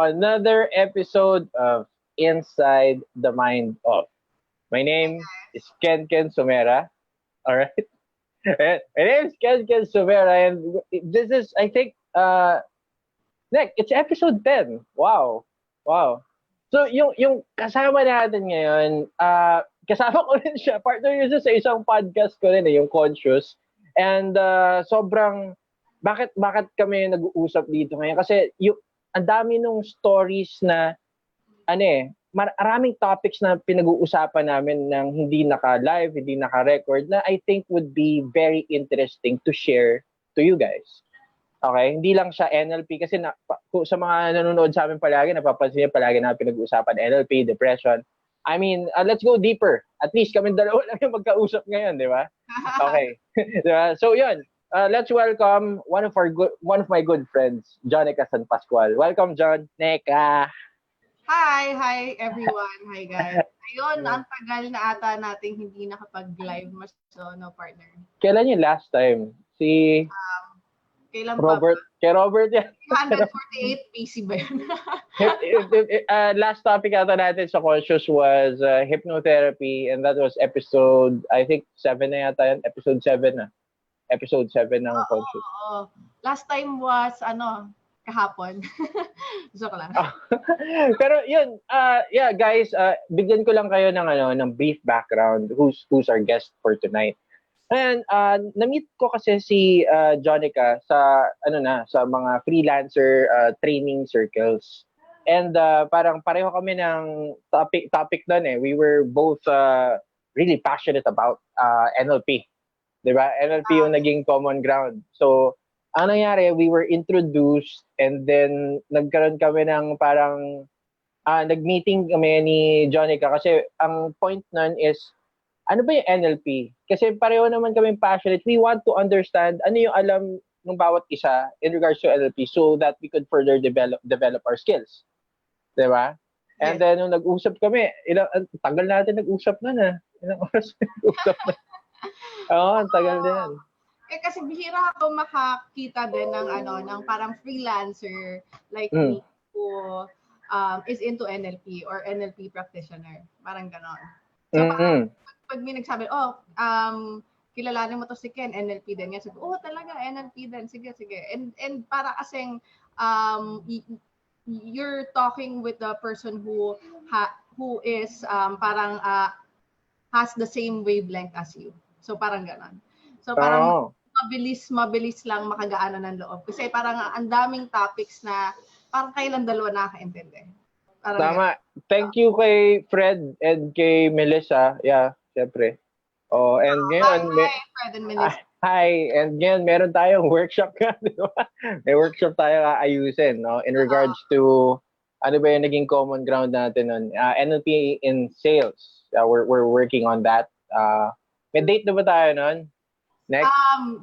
another episode of Inside the Mind of. My name is Ken-ken Somera. All right. My name is Ken-ken Somera, and this is, I think, Nick, it's episode 10. Wow. Wow. So, yung kasama natin ngayon, kasama ko rin siya. Partner yun sa isang podcast ko rin, yung Conscious. And sobrang, bakit kami nag-uusap dito ngayon? Kasi ang dami nung stories na, maraming topics na pinag-uusapan namin ng hindi naka-live, hindi naka-record, na I think would be very interesting to share to you guys. Okay? Hindi lang siya NLP kasi sa mga nanonood sa amin palagi, napapansin niyo palagi na pinag-uusapan NLP, depression. I mean, let's go deeper. At least kami dalawa lang yung magkausap ngayon, di ba? Okay. Diba? So yun, let's welcome one of my good friends, Jonica and Pasqual. Welcome, Jonecca. Hi everyone. Hi guys. Ayun, ang tagal na ata nating hindi nakapag-live partner. Kailan yung last time? Kailan Robert? pa? Kay Robert yan. 148 PC ba yun? Last topic ata natin sa Conscious was hypnotherapy, and that was episode, I think, 7 na yata yan. Episode 7 na. Episode 7 ng Conscious. Oo. Last time was, kahapon. Joke lang. Pero yun, yeah guys, bigyan ko lang kayo ng brief background who's our guest for tonight. And na-meet ko kasi si Jonica sa mga freelancer training circles. And parang pareho kami ng topic doon eh. We were both really passionate about NLP. 'Di ba? NLP yung naging common ground. So, ang nangyari, we were introduced and then nagkaroon kami ng parang nag-meeting kami ni Jonica kasi ang point nun is ano ba yung NLP? Kasi pareho naman kami passionate. We want to understand ano yung alam ng bawat isa in regards to NLP so that we could further develop our skills. Diba? And then, nung nag-usap kami, tagal natin nag-usap na. Ilang oras nag-usap na. Oo, ang tagal din. Kasi bihira ako makakita din ng parang freelancer like me who is into NLP or NLP practitioner. Parang ganon. So, pag may nagsabi, kilalanin mo to si Ken, NLP din. Sabi, talaga, NLP din. Sige. And para kasing, you're talking with the person who is parang has the same wavelength as you. So parang ganon. So parang mabilis lang makagaano ng loob. Kasi parang ang daming topics na parang kailan dalawa nakakaintindi. Tama. Thank you kay Fred and kay Melissa. Yeah, syempre. And ngayon, Fred and Melissa. Hi, and ngayon meron tayong workshop ka, di ba? May workshop tayo aayusin, no? In regards to ano ba yung naging common ground natin nun? NLP in sales. We're working on that. May date na ba tayo nun? Next?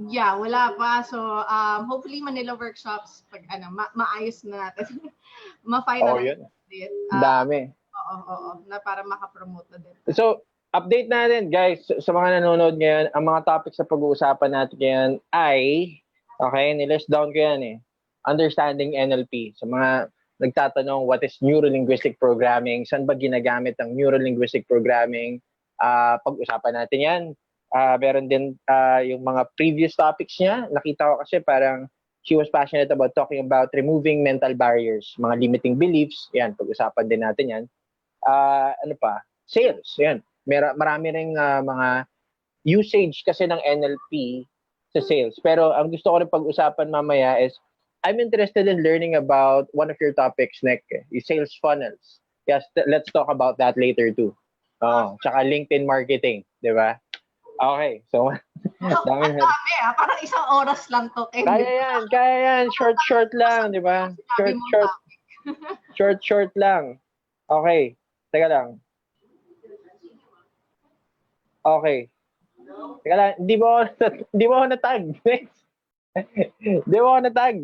Yeah, wala pa. So, hopefully Manila workshops pag maayos na natin. Ma-final yun. Dami. Oo, na para makapromote na din. So, update natin guys sa mga nanonood ngayon. Ang mga topics sa pag-uusapan natin ngayon ay, nilist down ko yan eh. Understanding NLP. Sa mga nagtatanong what is neuro-linguistic programming, saan ba ginagamit ang neuro-linguistic programming, pag-usapan natin yan. Meron din yung mga previous topics niya. Nakita ko kasi parang she was passionate about talking about removing mental barriers, mga limiting beliefs. Yan, pag-usapan din natin yan. Ano pa? Sales. Yan. Marami ring mga usage kasi ng NLP sa sales. Pero ang gusto ko rin pag-usapan mamaya is I'm interested in learning about one of your topics, Nick, yung sales funnels. Yes, let's talk about that later too. Tsaka LinkedIn marketing, di ba? Okay, so dami parang isang oras lang to. Kaya yan. Short lang, di ba? Short lang. Okay, teka lang. Okay. Teka lang, di ba ako natag? Next. Di ba ako natag?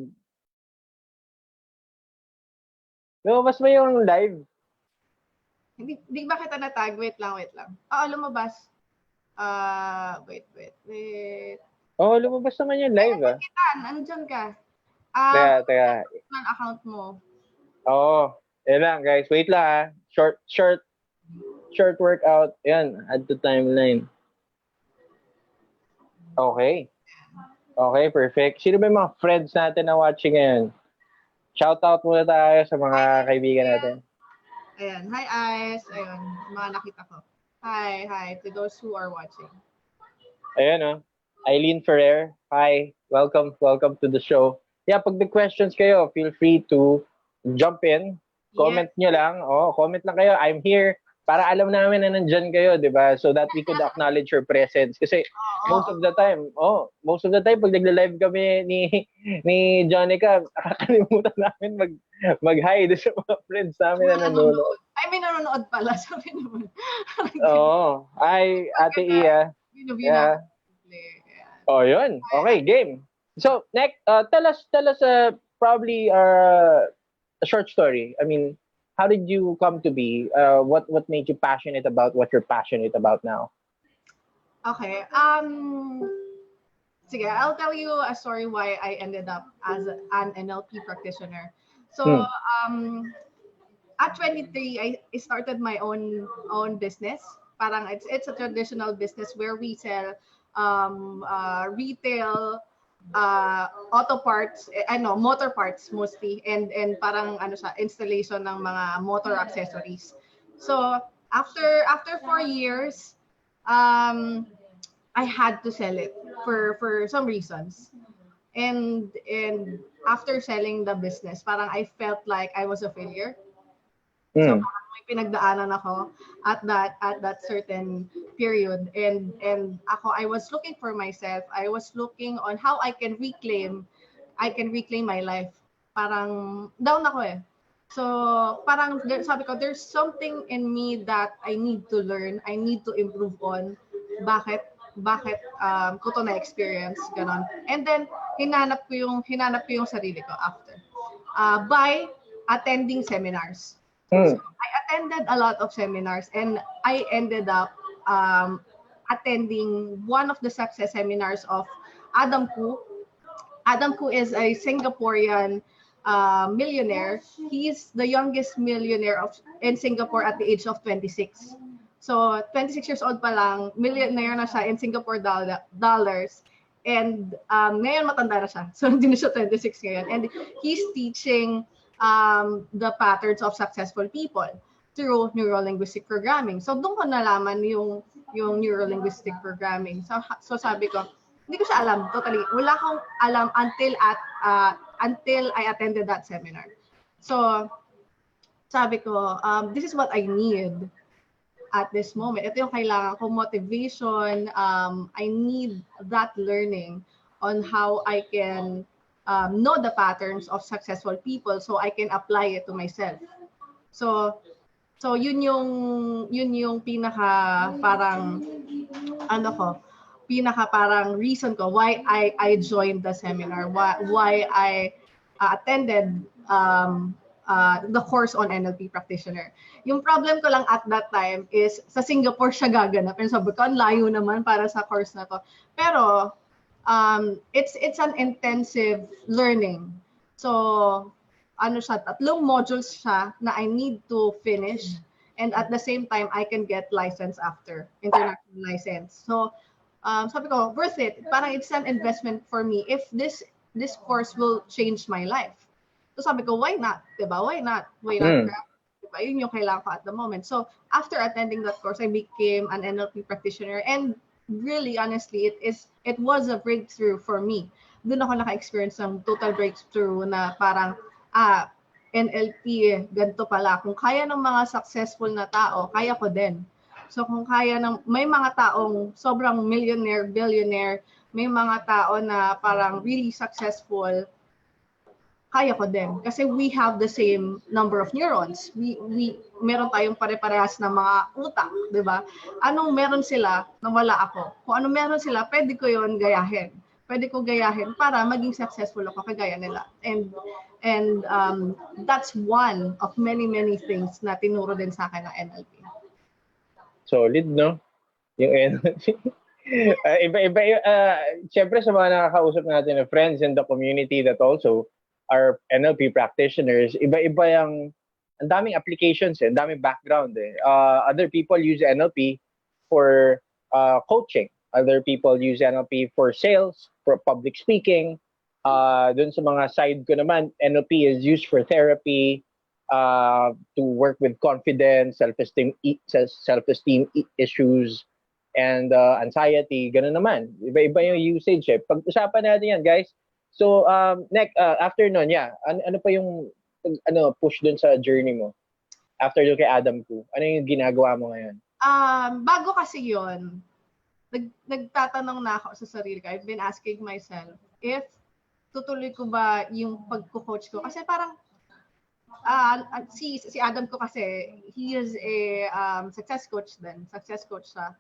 Lumabas mo yung live? Hindi ba kita natag? Wait lang. Oo, lumabas. Wait. Lumabas naman yung live, Kita, nandyan ka. Teka. Ang account mo. Oo. Yan lang, guys. Wait lang, ha. Short workout. Yan, add to timeline. Okay. Okay, perfect. Sino ba yung mga friends natin na watching ngayon? Shoutout muna tayo sa mga kaibigan natin. Ayan. Hi, Ice. Ayun, mga nakita ko. Hi to those who are watching. Ayan, oh. Eileen Ferrer. Hi. Welcome to the show. Yeah, pag may questions kayo, feel free to jump in. Comment nyo lang. Oh, comment lang kayo. I'm here. Para alam namin na nandyan kayo, di ba? So that we could acknowledge your presence. Kasi most of the time, pag nagla-live kami ni Jonica, nakakalimutan namin mag-hi doon sa mga friends namin na nanonood. Ay, may nanonood pala. Sabi naman. Oo. Ay, Ate Iya. Yeah. Oh, yun. Okay, game. So, next, tell us probably a short story. I mean, how did you come to be? What made you passionate about what you're passionate about now? Okay. Sige, I'll tell you a story why I ended up as an NLP practitioner. So, at 23, I started my own business. Parang it's a traditional business where we sell retail auto parts, motor parts mostly, and parang installation ng mga motor accessories. So after 4 years, I had to sell it for some reasons. And after selling the business, parang I felt like I was a failure. So parang may pinagdaanan ako at that certain period, and I was looking for myself. I was looking on how I can reclaim my life. Parang down ako eh. So parang sabi ko, there's something in me that I need to learn, I need to improve on. Bakit ko to na-experience, ganon. And then hinanap ko yung sarili ko after by attending seminars. So I attended a lot of seminars, and I ended up attending one of the success seminars of Adam Khoo. Adam Khoo is a Singaporean millionaire. He's the youngest millionaire in Singapore at the age of 26. So 26 years old pa lang, millionaire na siya in Singapore dollars. And ngayon matanda na siya. So hindi na siya 26 ngayon. And he's teaching the patterns of successful people through neuro-linguistic programming. So doon ko nalaman yung neuro-linguistic programming. So sabi ko, hindi ko siya alam totally. Wala akong alam until I attended that seminar. So sabi ko, this is what I need at this moment. Ito yung kailangan ko, motivation. I need that learning on how I can know the patterns of successful people so I can apply it to myself. So yun yung pinaka parang reason ko why I joined the seminar, why I attended the course on NLP Practitioner. Yung problem ko lang at that time is sa Singapore siya gaganap. And sabi ko, ang layo naman para sa course na to. Pero it's an intensive learning. So siya, 3 modules siya na I need to finish, and at the same time I can get license after, international license. So sabi ko, worth it. Parang it's an investment for me if this course will change my life. So sabi ko, why not? Diba? Why not? Diba? Yun yung kailangan ko at the moment. So after attending that course, I became an NLP practitioner, and really, honestly, it was a breakthrough for me. Doon ako naka-experience ng total breakthrough na parang, NLP, ganito pala. Kung kaya ng mga successful na tao, kaya ko din. So kung kaya may mga taong sobrang millionaire, billionaire, may mga tao na parang really successful, kaya ko din. Kasi we have the same number of neurons. Meron tayong pare-parehas na mga utak, di ba? Anong meron sila na wala ako? Kung ano meron sila, pwede ko yun gayahin. Pwede ko gayahin para maging successful ako kagaya nila. And that's one of many things na tinuro din sa akin ng NLP. Solid, no? Yung NLP. Siyempre sa mga nakakausap natin na friends in the community that also are NLP practitioners, iba-iba ang daming applications ang daming background Other people use NLP for coaching. Other people use NLP for sales, for public speaking. Dun sa mga side ko naman, NLP is used for therapy, to work with confidence, self-esteem issues, and anxiety. Ganun naman. Iba-iba yung usage Pag-usapan natin yan, guys. So, after nun, ano pa yung push dun sa journey mo? After dun kay Adam ko, ano yung ginagawa mo ngayon? Bago kasi yun, nagtatanong na ako sa sarili ko. I've been asking myself if tutuloy ko ba yung pagko-coach ko. Kasi parang si Adam ko kasi, he is a success coach din. Success coach siya.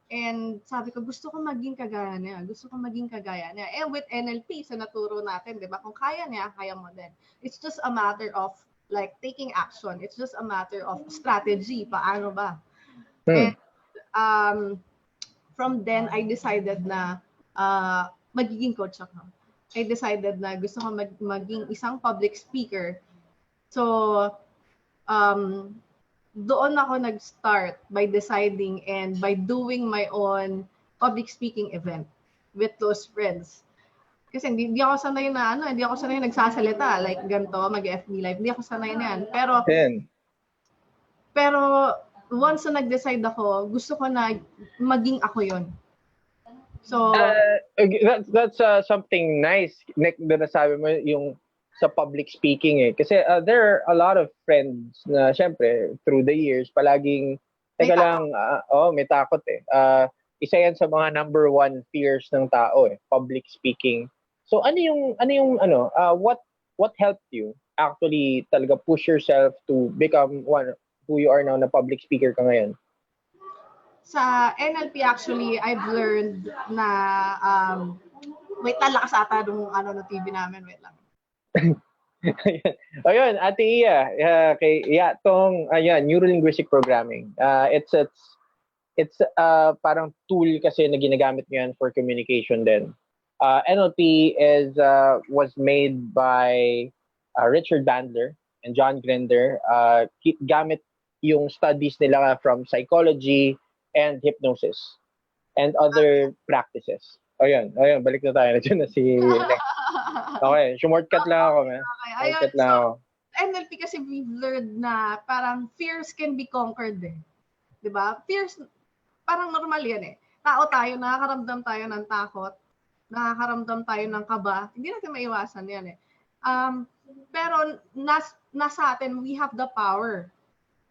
And sabi ko, gusto ko maging kagaya niya. And with NLP, sa naturo natin, di ba? Kung kaya niya, kaya mo din. It's just a matter of like taking action. It's just a matter of strategy. Paano ba? And from then, I decided na magiging coach ako. I decided na gusto ko maging isang public speaker. So, doon ako nag-start by deciding and by doing my own public speaking event with those friends. Kasi hindi ako sanay na hindi ako sanay nagsasalita like ganito, mag-FB live. Hindi ako sanay na yan. Pero once na nag-decide ako, gusto ko na maging ako yon. So that's something nice. Na nasabi mo yung sa public speaking kasi there are a lot of friends na syempre through the years palaging may takot isa yan sa mga number one fears ng tao public speaking. So ano yung what helped you actually talaga push yourself to become who you are now na public speaker ka ngayon? Sa NLP actually I've learned na wait talakas ata nung ng TV namin, wait lang. Ayun, Ate Iya, tong neuro-linguistic programming. It's parang tool kasi na ginagamit niyan for communication din. NLP was made by Richard Bandler and John Grinder. Gamit yung studies nila from psychology and hypnosis and other practices. Ayun, balik na tayo. Nandiyan na si Okay, shortcut lang ako, man. Okay, ayun. NLP kasi we've learned na parang fears can be conquered Diba? Fears, parang normal yan Tao tayo, nakakaramdam tayo ng takot, nakakaramdam tayo ng kaba. Hindi natin maiwasan yan pero nasa atin, we have the power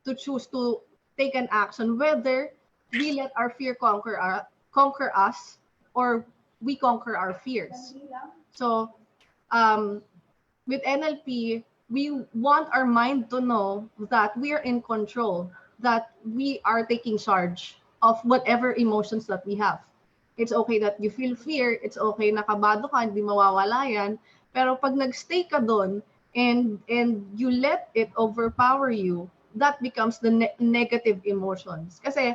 to choose to take an action, whether we let our fear conquer us or we conquer our fears. So, with NLP, we want our mind to know that we are in control, that we are taking charge of whatever emotions that we have. It's okay that you feel fear, it's okay na kabado ka, hindi mawawala yan, pero pag nagstay ka doon and you let it overpower you, that becomes the negative emotions. Kasi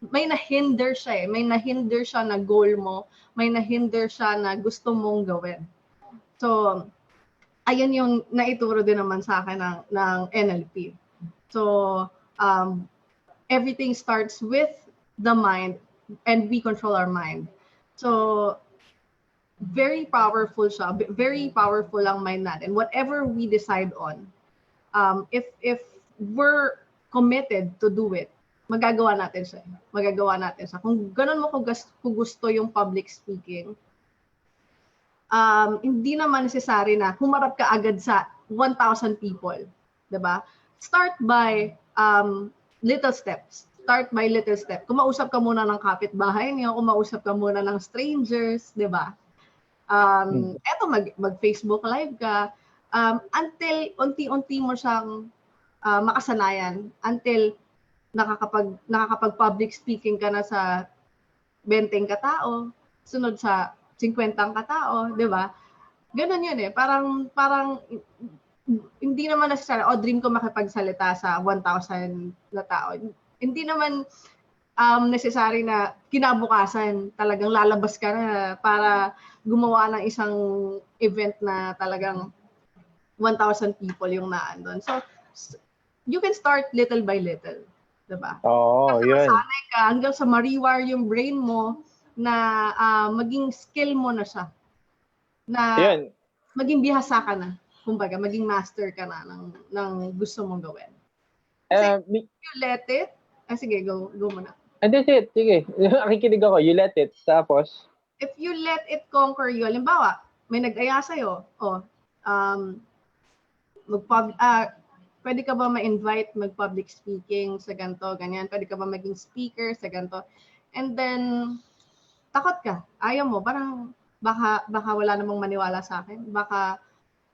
may nahinder siya may nahinder siya na goal mo, may nahinder siya na gusto mong gawin. So, ayun yung naituro din naman sa akin ng NLP. So, everything starts with the mind and we control our mind. So, very powerful siya. Very powerful ang mind natin. Whatever we decide on, if we're committed to do it, magagawa natin siya. Kung ganun mo kung gusto yung public speaking, hindi naman necessary na humarap ka agad sa 1,000 people, 'di ba? Start by little steps. Kumausap ka muna ng kapitbahay niyo, kumausap ka muna ng strangers, 'di ba? Eto mag-Facebook live ka until unti-unti mo siyang makasanayan, until nakakapag-public speaking ka na sa 20 katao, sunod sa 50 katao, 'di ba? Ganun 'yun Parang hindi naman necessary, dream ko makipagsalita sa 1,000 na tao. Hindi naman necessary na kinabukasan talagang lalabas ka na para gumawa ng isang event na talagang 1,000 people yung naandun. So, you can start little by little. Diba? Oo, yun. Sanay ka hanggang sa ma-rewire yung brain mo na maging skill mo na siya. Na Yun. maging bihasa ka na. Kumbaga, maging master ka na ng gusto mong gawin. Kasi you let it. Sige, go muna. And that's it. Sige. Nakikinig ako. You let it. Tapos? If you let it conquer you, halimbawa, may nag-aya sa'yo, pwede ka ba ma-invite mag-public speaking sa ganito, ganyan? Pwede ka ba maging speaker sa ganito? And then, takot ka. Ayaw mo. Parang, baka wala namang maniwala sa akin. Baka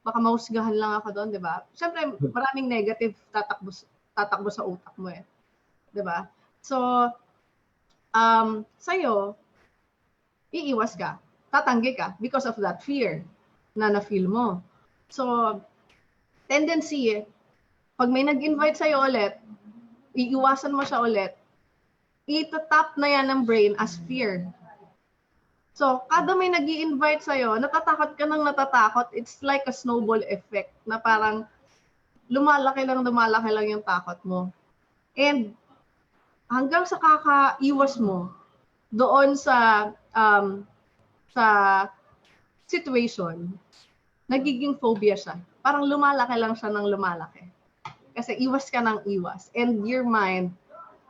mahusgahan lang ako doon, di ba? Siyempre, maraming negative tatakbo sa utak mo eh. Di ba? So, sa'yo, iiwas ka. Tatanggi ka because of that fear na na-feel mo. So, tendency pag may nag-invite sa'yo ulit, iiwasan mo siya ulit, itatap na yan ng brain as fear. So, kada may nag-i-invite sa'yo, natatakot ka ng natatakot, it's like a snowball effect na parang lumalaki lang yung takot mo. And hanggang sa kakaiwas mo doon sa situation, nagiging phobia siya. Parang lumalaki lang siya ng lumalaki. Kasi iwas ka ng iwas. And your mind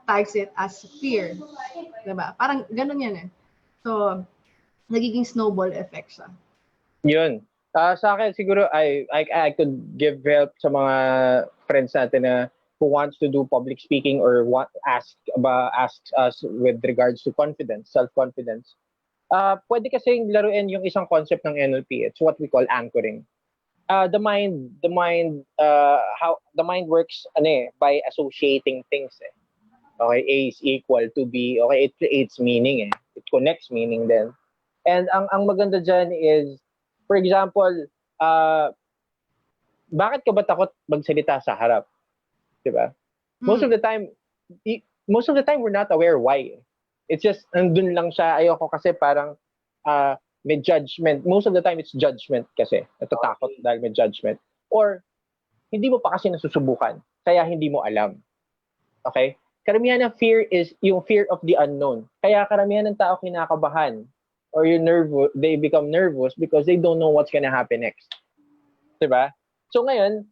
tags it as fear. Diba? Parang ganun yan eh. So, nagiging snowball effect siya. Yun. Sa akin, siguro, I could give help sa mga friends natin na who wants to do public speaking or asks us with regards to confidence, self-confidence. Pwede kasing laruin yung isang concept ng NLP. It's what we call anchoring. The mind works by associating things. Okay, A is equal to B. Okay, it creates meaning. It connects meaning then. And ang maganda dyan is, for example, bakit ka ba takot magsalita sa harap? Diba? Most of the time we're not aware why. It's just andun lang siya. Ayoko kasi parang may judgment. Most of the time, it's judgment kasi. Natatakot dahil may judgment. Or, hindi mo pa kasi nasusubukan. Kaya hindi mo alam. Okay? Karamihan ng fear is yung fear of the unknown. Kaya karamihan ng tao kinakabahan. Or they become nervous because they don't know what's gonna happen next. Diba? So ngayon,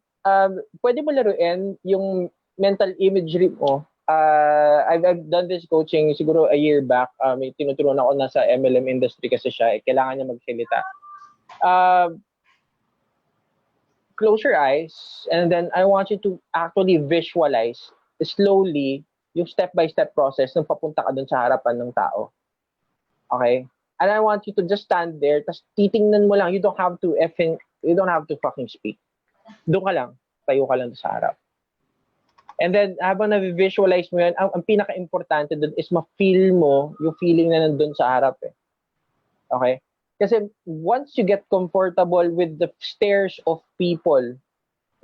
pwede mo laruin yung mental imagery mo. I've done this coaching siguro a year back. May tinuturuan ako nasa MLM industry kasi siya. Kailangan niya magsalita. Close your eyes and then I want you to actually visualize slowly yung step-by-step process nung papunta ka dun sa harapan ng tao. Okay? And I want you to just stand there tapos titingnan mo lang. You don't have to fucking speak. Doon ka lang. Tayo ka lang sa harap. And then, habang na-visualize mo yan, ang pinaka-importante doon is ma-feel mo yung feeling na nandun sa harap. Okay? Kasi once you get comfortable with the stares of people,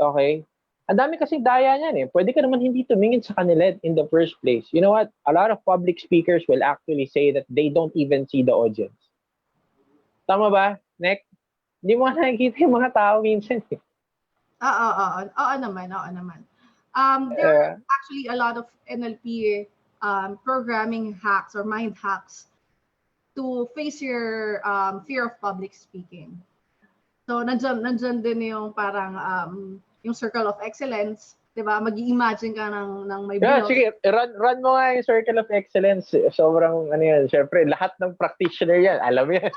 okay, ang dami kasing daya niyan. Pwede ka naman hindi tumingin sa kanila in the first place. You know what? A lot of public speakers will actually say that they don't even see the audience. Tama ba, Nick? Hindi mo nakikita yung mga tao minsan. Oo naman. There are actually a lot of NLP programming hacks or mind hacks to face your fear of public speaking. So, nandyan din yung parang yung circle of excellence, di ba? Mag-i-imagine ka ng may bilang. Sige, run mo nga yung circle of excellence. Sobrang, yan, syempre, lahat ng practitioner yan, alam yan.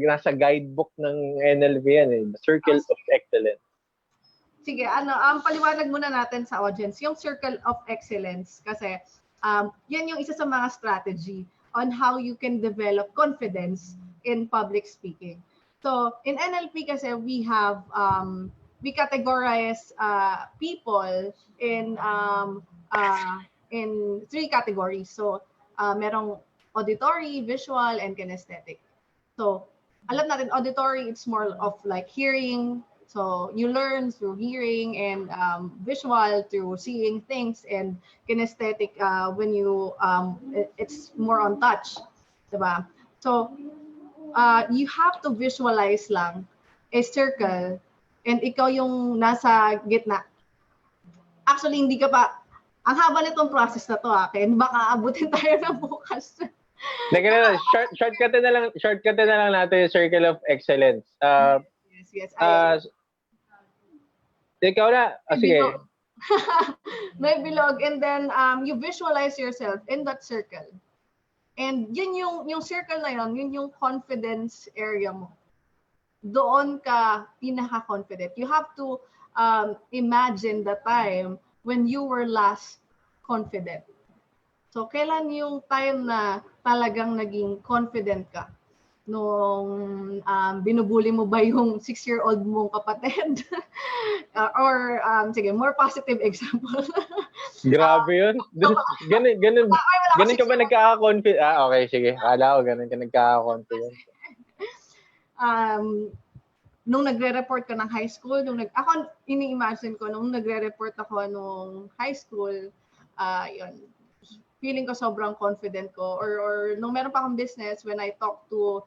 nasa guidebook ng NLP yan, the circle of excellence. Sige, paliwanag muna natin sa audience yung circle of excellence kasi yan yung isa sa mga strategy on how you can develop confidence in public speaking. So, in NLP kasi we categorize people in three categories. So, merong auditory, visual, and kinesthetic. So, alam natin auditory, it's more of like hearing. So you learn through hearing, and visual through seeing things, and kinesthetic when you it's more on touch, diba? So you have to visualize lang a circle and ikaw yung nasa gitna. Actually, hindi ka pa, ang haba nitong process na to, Ken, baka abutin tayo ng bukas. Shortcutin na lang natin yung circle of excellence. Yes. Ikaw na. Sige. May bilog, and then you visualize yourself in that circle. And yun yung circle na yun yung confidence area mo. Doon ka pinaka-confident. You have to imagine the time when you were last confident. So, kailan yung time na talagang naging confident ka? Nung binubuli mo ba yung 6-year-old mong kapatid? Or, sige, more positive example. Grabe yun. Ganun ka ba nagkaka-confident? Okay, sige. Akala ko ganun ka nagkaka-confident. Nung nagre-report ka ng high school, ako ini-imagine ko, nung nagre-report ako nung high school, yun, feeling ko sobrang confident ko. Or nung meron pa akong business, when I talk to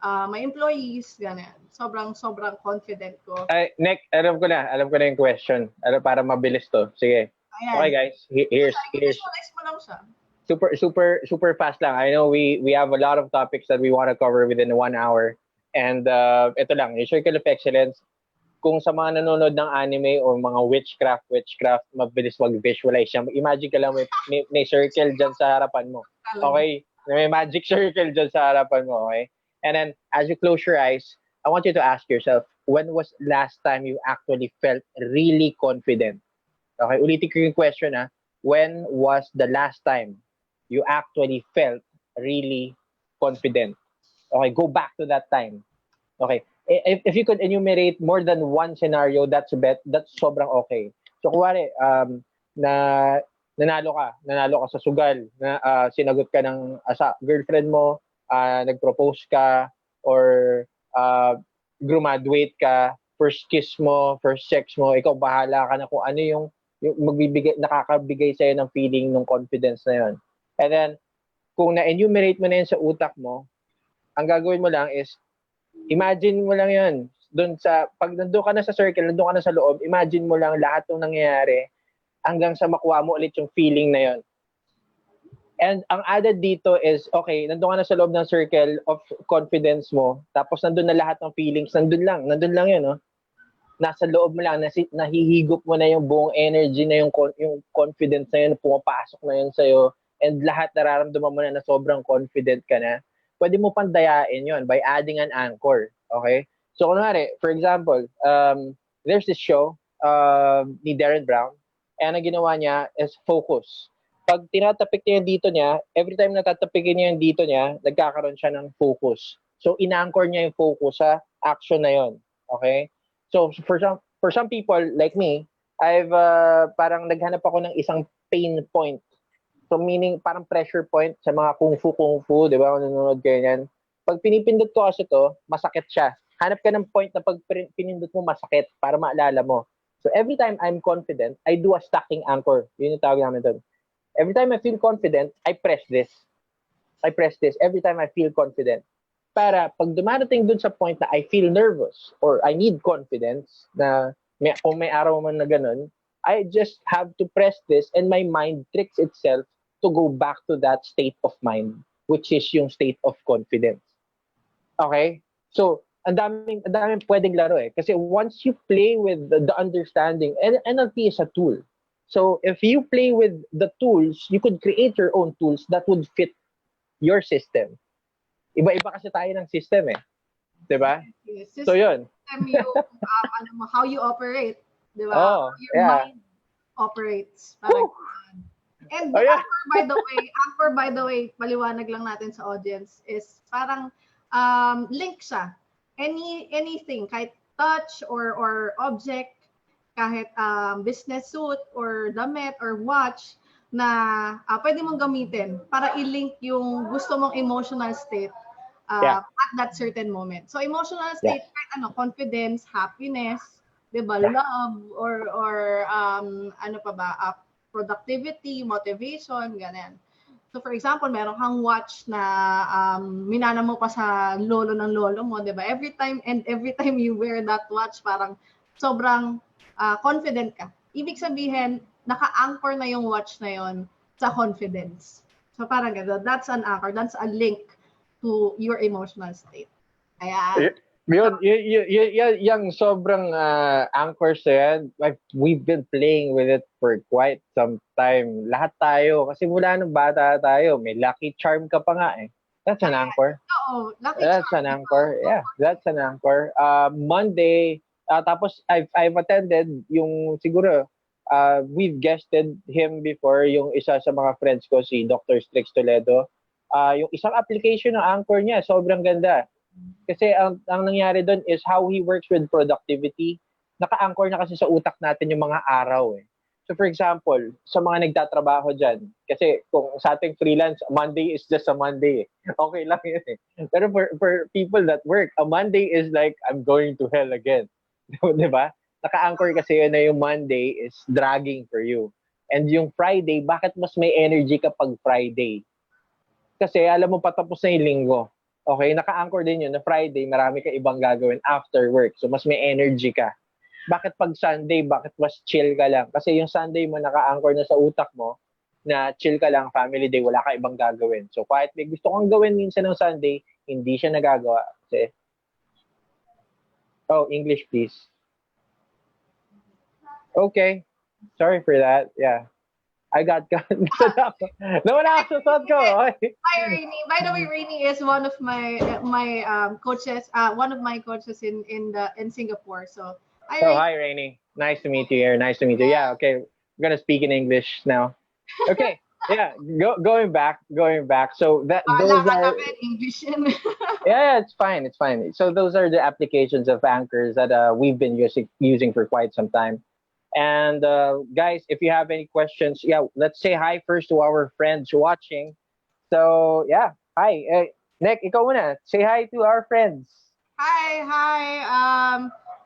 my employees, ganyan, sobrang confident ko. Nick, alam ko na yung question. Para mabilis to. Sige. Ayan. Okay guys, here's visualize mo lang siya. Super fast lang. I know we have a lot of topics that we want to cover within 1 hour. And ito lang, yung circle of excellence, kung sa mga nanonood ng anime o mga witchcraft, mabilis mag-visualize siya. Imagine ka lang may circle dyan sa harapan mo. Okay? May magic circle dyan sa harapan mo. Okay? And then, as you close your eyes, I want you to ask yourself, when was last time you actually felt really confident? Okay? Ulitin ko yung question, ha? When was the last time you actually felt really confident? Okay, go back to that time. Okay. If you could enumerate more than one scenario, that's sobrang okay. So, kuwari, nanalo ka sa sugal, sinagot ka ng girlfriend mo, nag-propose ka, or graduate ka, first kiss mo, first sex mo, ikaw bahala ka na kung ano yung nakakabigay sa'yo ng feeling, ng confidence na yun. And then, kung na-enumerate mo na yun sa utak mo, ang gagawin mo lang is, imagine mo lang yun. Pag nandun ka na sa circle, nandun ka na sa loob, imagine mo lang lahat ng nangyayari hanggang sa makuha mo ulit yung feeling na yun. And ang added dito is, okay, nandun ka na sa loob ng circle of confidence mo, tapos nandun na lahat ng feelings, nandun lang yun, no? Nasa loob mo lang, nahihigop mo na yung buong energy na yung confidence na yun, pumapasok na yun sa'yo, and lahat nararamdaman mo na sobrang confident ka na. Pwede mo pang dayain yun by adding an anchor. Okay? So, kunwari, for example, there's this show ni Darren Brown, and ang ginawa niya is focus. Pag tinatapik niya yung dito niya, every time natatapikin niya yung dito niya, nagkakaroon siya ng focus. So, in-anchor niya yung focus sa action na yun. Okay? So, for some people like me, I've parang naghanap ako ng isang pain point. So, meaning, parang pressure point sa mga kung fu, di ba? Kung nanonood kayo yan. Pag pinipindot ko kasi to, masakit siya. Hanap ka ng point na pag pinindot mo, masakit para maalala mo. So, every time I'm confident, I do a stacking anchor. Yun yung tawag namin doon. Every time I feel confident, I press this. Every time I feel confident. Para pag dumarating dun sa point na I feel nervous or I need confidence, na kung may araw man na ganun, I just have to press this and my mind tricks itself to go back to that state of mind, which is yung state of confidence. Okay? So, ang daming pwedeng laro eh. Kasi once you play with the understanding, and NLP is a tool. So, if you play with the tools, you could create your own tools that would fit your system. Iba-iba kasi tayo ng system eh. Diba? System, so, yun. How you operate. Diba? Oh, how your mind operates. Parang, and anchor by the way, paliwanag lang natin sa audience, is parang link siya. Anything, kahit touch or object, kahit business suit or damit or watch na pwede mong gamitin para i-link yung gusto mong emotional state at that certain moment. So emotional state, kahit confidence, happiness, diba, love, or ano pa ba, productivity, motivation, ganyan. So for example, meron kang watch na minana mo pa sa lolo ng lolo mo, 'di ba? Every time you wear that watch, parang sobrang confident ka. Ibig sabihin, naka-anchor na yung watch na yon sa confidence. So parang gano'n, that's an anchor, that's a link to your emotional state. Ayan. Yung sobrang anchors na yan, we've been playing with it for quite some time. Lahat tayo, kasi mula nung bata tayo, may lucky charm ka pa nga eh. That's an anchor. Oo, lucky That's charm. an anchor. Yeah, that's an anchor. Monday, tapos I've attended yung siguro, we've guested him before, yung isa sa mga friends ko, si Dr. Strix Toledo. Yung isang application ng anchor niya, sobrang ganda. Kasi ang nangyari doon is how he works with productivity. Naka-anchor na kasi sa utak natin yung mga araw eh. So for example, sa mga nagtatrabaho dyan, kasi kung sa ating freelance, Monday is just a Monday eh. Okay lang yun eh. Pero for people that work, a Monday is like, I'm going to hell again. Diba? Naka-anchor kasi yun na yung Monday is dragging for you. And yung Friday, bakit mas may energy kapag Friday? Kasi alam mo patapos na yung linggo. Okay, naka-anchor din yun na Friday, marami ka ibang gagawin after work. So, mas may energy ka. Bakit pag Sunday, bakit mas chill ka lang? Kasi yung Sunday mo, naka-anchor na sa utak mo na chill ka lang, family day, wala ka ibang gagawin. So, kahit may gusto kang gawin minsan ng Sunday, hindi siya nagagawa. Kasi, English please. Okay. Sorry for that. Yeah. I got nawala ako sa thought ko. Hi, Rainy. By the way, Rainy is one of my coaches. One of my coaches in Singapore. So hi, Rainy. Hi, Rainy. Nice to meet you here. Nice to meet you. Yeah. Okay. We're gonna speak in English now. Okay. Yeah. Going back. So those are English. yeah. It's fine. So those are the applications of anchors that we've been using for quite some time. And guys, if you have any questions, let's say hi first to our friends watching. So yeah, hi. Nick, ikaw muna. Say hi to our friends. Hi.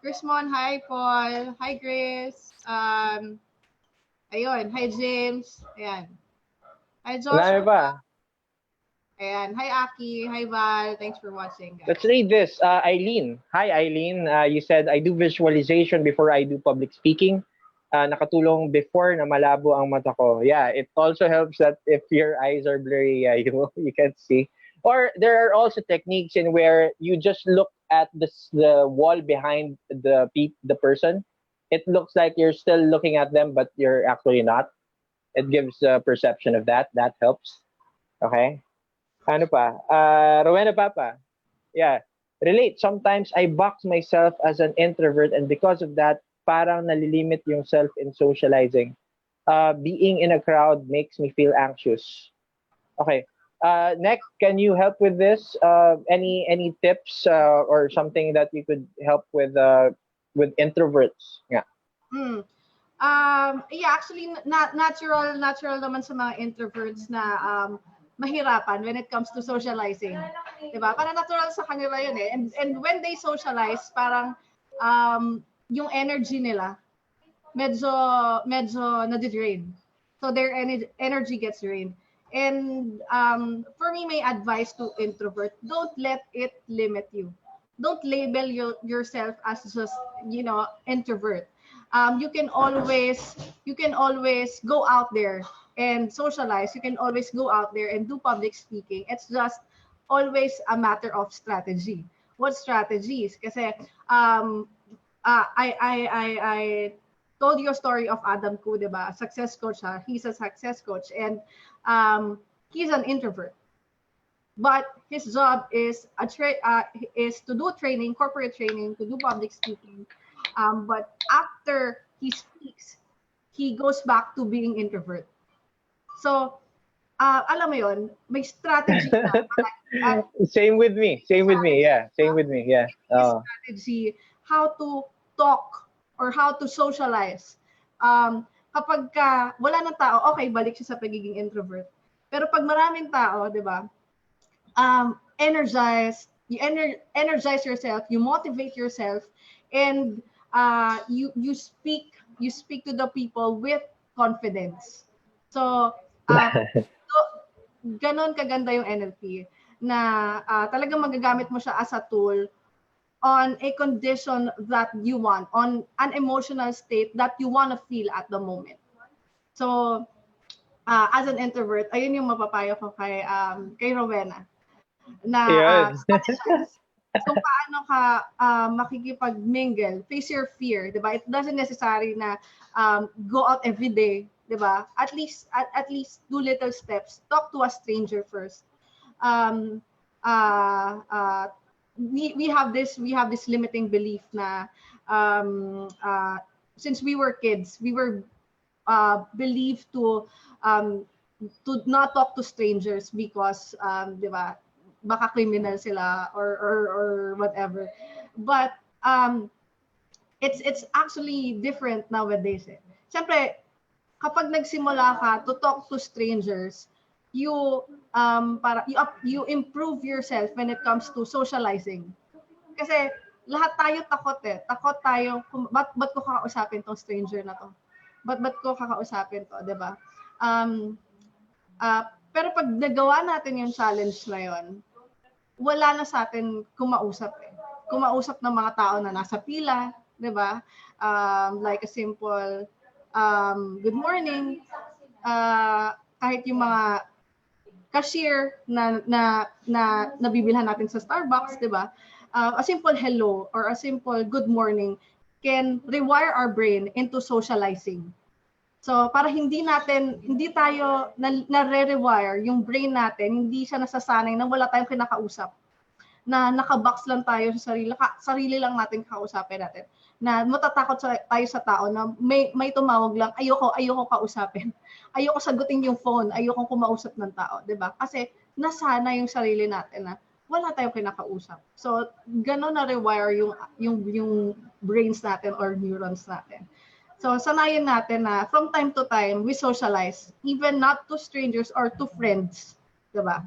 Chrismon, hi Paul. Hi Grace. Ayun, hi James. Ayan. Hi Joshua. Ayan. Hi Aki. Hi Val. Thanks for watching, guys. Let's read this. Eileen. Hi Eileen. You said, I do visualization before I do public speaking. Nakatulong before na malabo ang mata ko. Yeah, it also helps that if your eyes are blurry, you can't see. Or there are also techniques in where you just look at the wall behind the person. It looks like you're still looking at them, but you're actually not. It gives a perception of that. That helps. Okay. Ano pa? Rowena Papa. Yeah. Relate. Sometimes I box myself as an introvert, and because of that, parang nalilimit yung self in socializing. Being in a crowd makes me feel anxious. Okay. Nick, can you help with this? Any tips or something that you could help with introverts? Yeah. Yeah, actually, natural naman sa mga introverts na mahirapan when it comes to socializing. Diba? Parang natural sa kanila yun eh. And when they socialize, parang yung energy nila medyo nadi-drain. So their energy gets drained. And for me, my advice to introvert, don't let it limit you. Don't label yourself as just, introvert. You can always go out there and socialize. You can always go out there and do public speaking. It's just always a matter of strategy. What strategies? Kasi I told you a story of Adam Ku, diba? Success coach. He's a success coach, and he's an introvert. But his job is to do training, corporate training, to do public speaking. But after he speaks, he goes back to being introvert. So, alam mo yon, may strategy na. Same with me. Yeah. Strategy how to talk or how to socialize. Kapag wala ng tao, okay, balik siya sa pagiging introvert. Pero pag maraming tao, di ba, energize yourself, you motivate yourself, and you speak to the people with confidence. So, ganon kaganda yung NLP na talagang magagamit mo siya as a tool on a condition that you want, on an emotional state that you want to feel at the moment. So, as an introvert, ayun yung mapapayo ko kay Rowena na Yun. strategize kung paano ka makikipag-mingle, face your fear, 'di ba? It doesn't necessary na go out every day, 'di ba? At least do little steps. Talk to a stranger first. We have this limiting belief na since we were kids, we were believed to not talk to strangers because 'di ba, baka criminal sila or whatever. But it's actually different nowadays. Siyempre, kapag nagsimula ka to talk to strangers, you improve yourself when it comes to socializing. Kasi lahat tayo takot eh. Takot tayo, ba't ko kakausapin tong stranger na to? Ba't ko kakausapin to, 'di ba? Pero pag nagawa natin yung challenge na yon, wala na sa atin kumausap eh. Kumausap ng mga tao na nasa pila, 'di ba? Like a simple good morning, kahit yung mga cashier na nabibilhan natin sa Starbucks, 'di ba? A simple hello or a simple good morning can rewire our brain into socializing. So, para hindi tayo na-rewire yung brain natin, hindi siya nasasanay na wala tayong kinakausap. Na nakabox lang tayo sa sarili lang natin kausapin natin. Na matatakot tayo sa tao na may tumawag lang, ayoko kausapin. Ayoko sagutin yung phone, ayoko kumausap ng tao, 'di ba? Kasi nasana yung sarili natin na wala tayong kinakausap. So, gano'n na-rewire yung brains natin or neurons natin. So, sanayin natin na from time to time, we socialize, even not to strangers or to friends. Diba?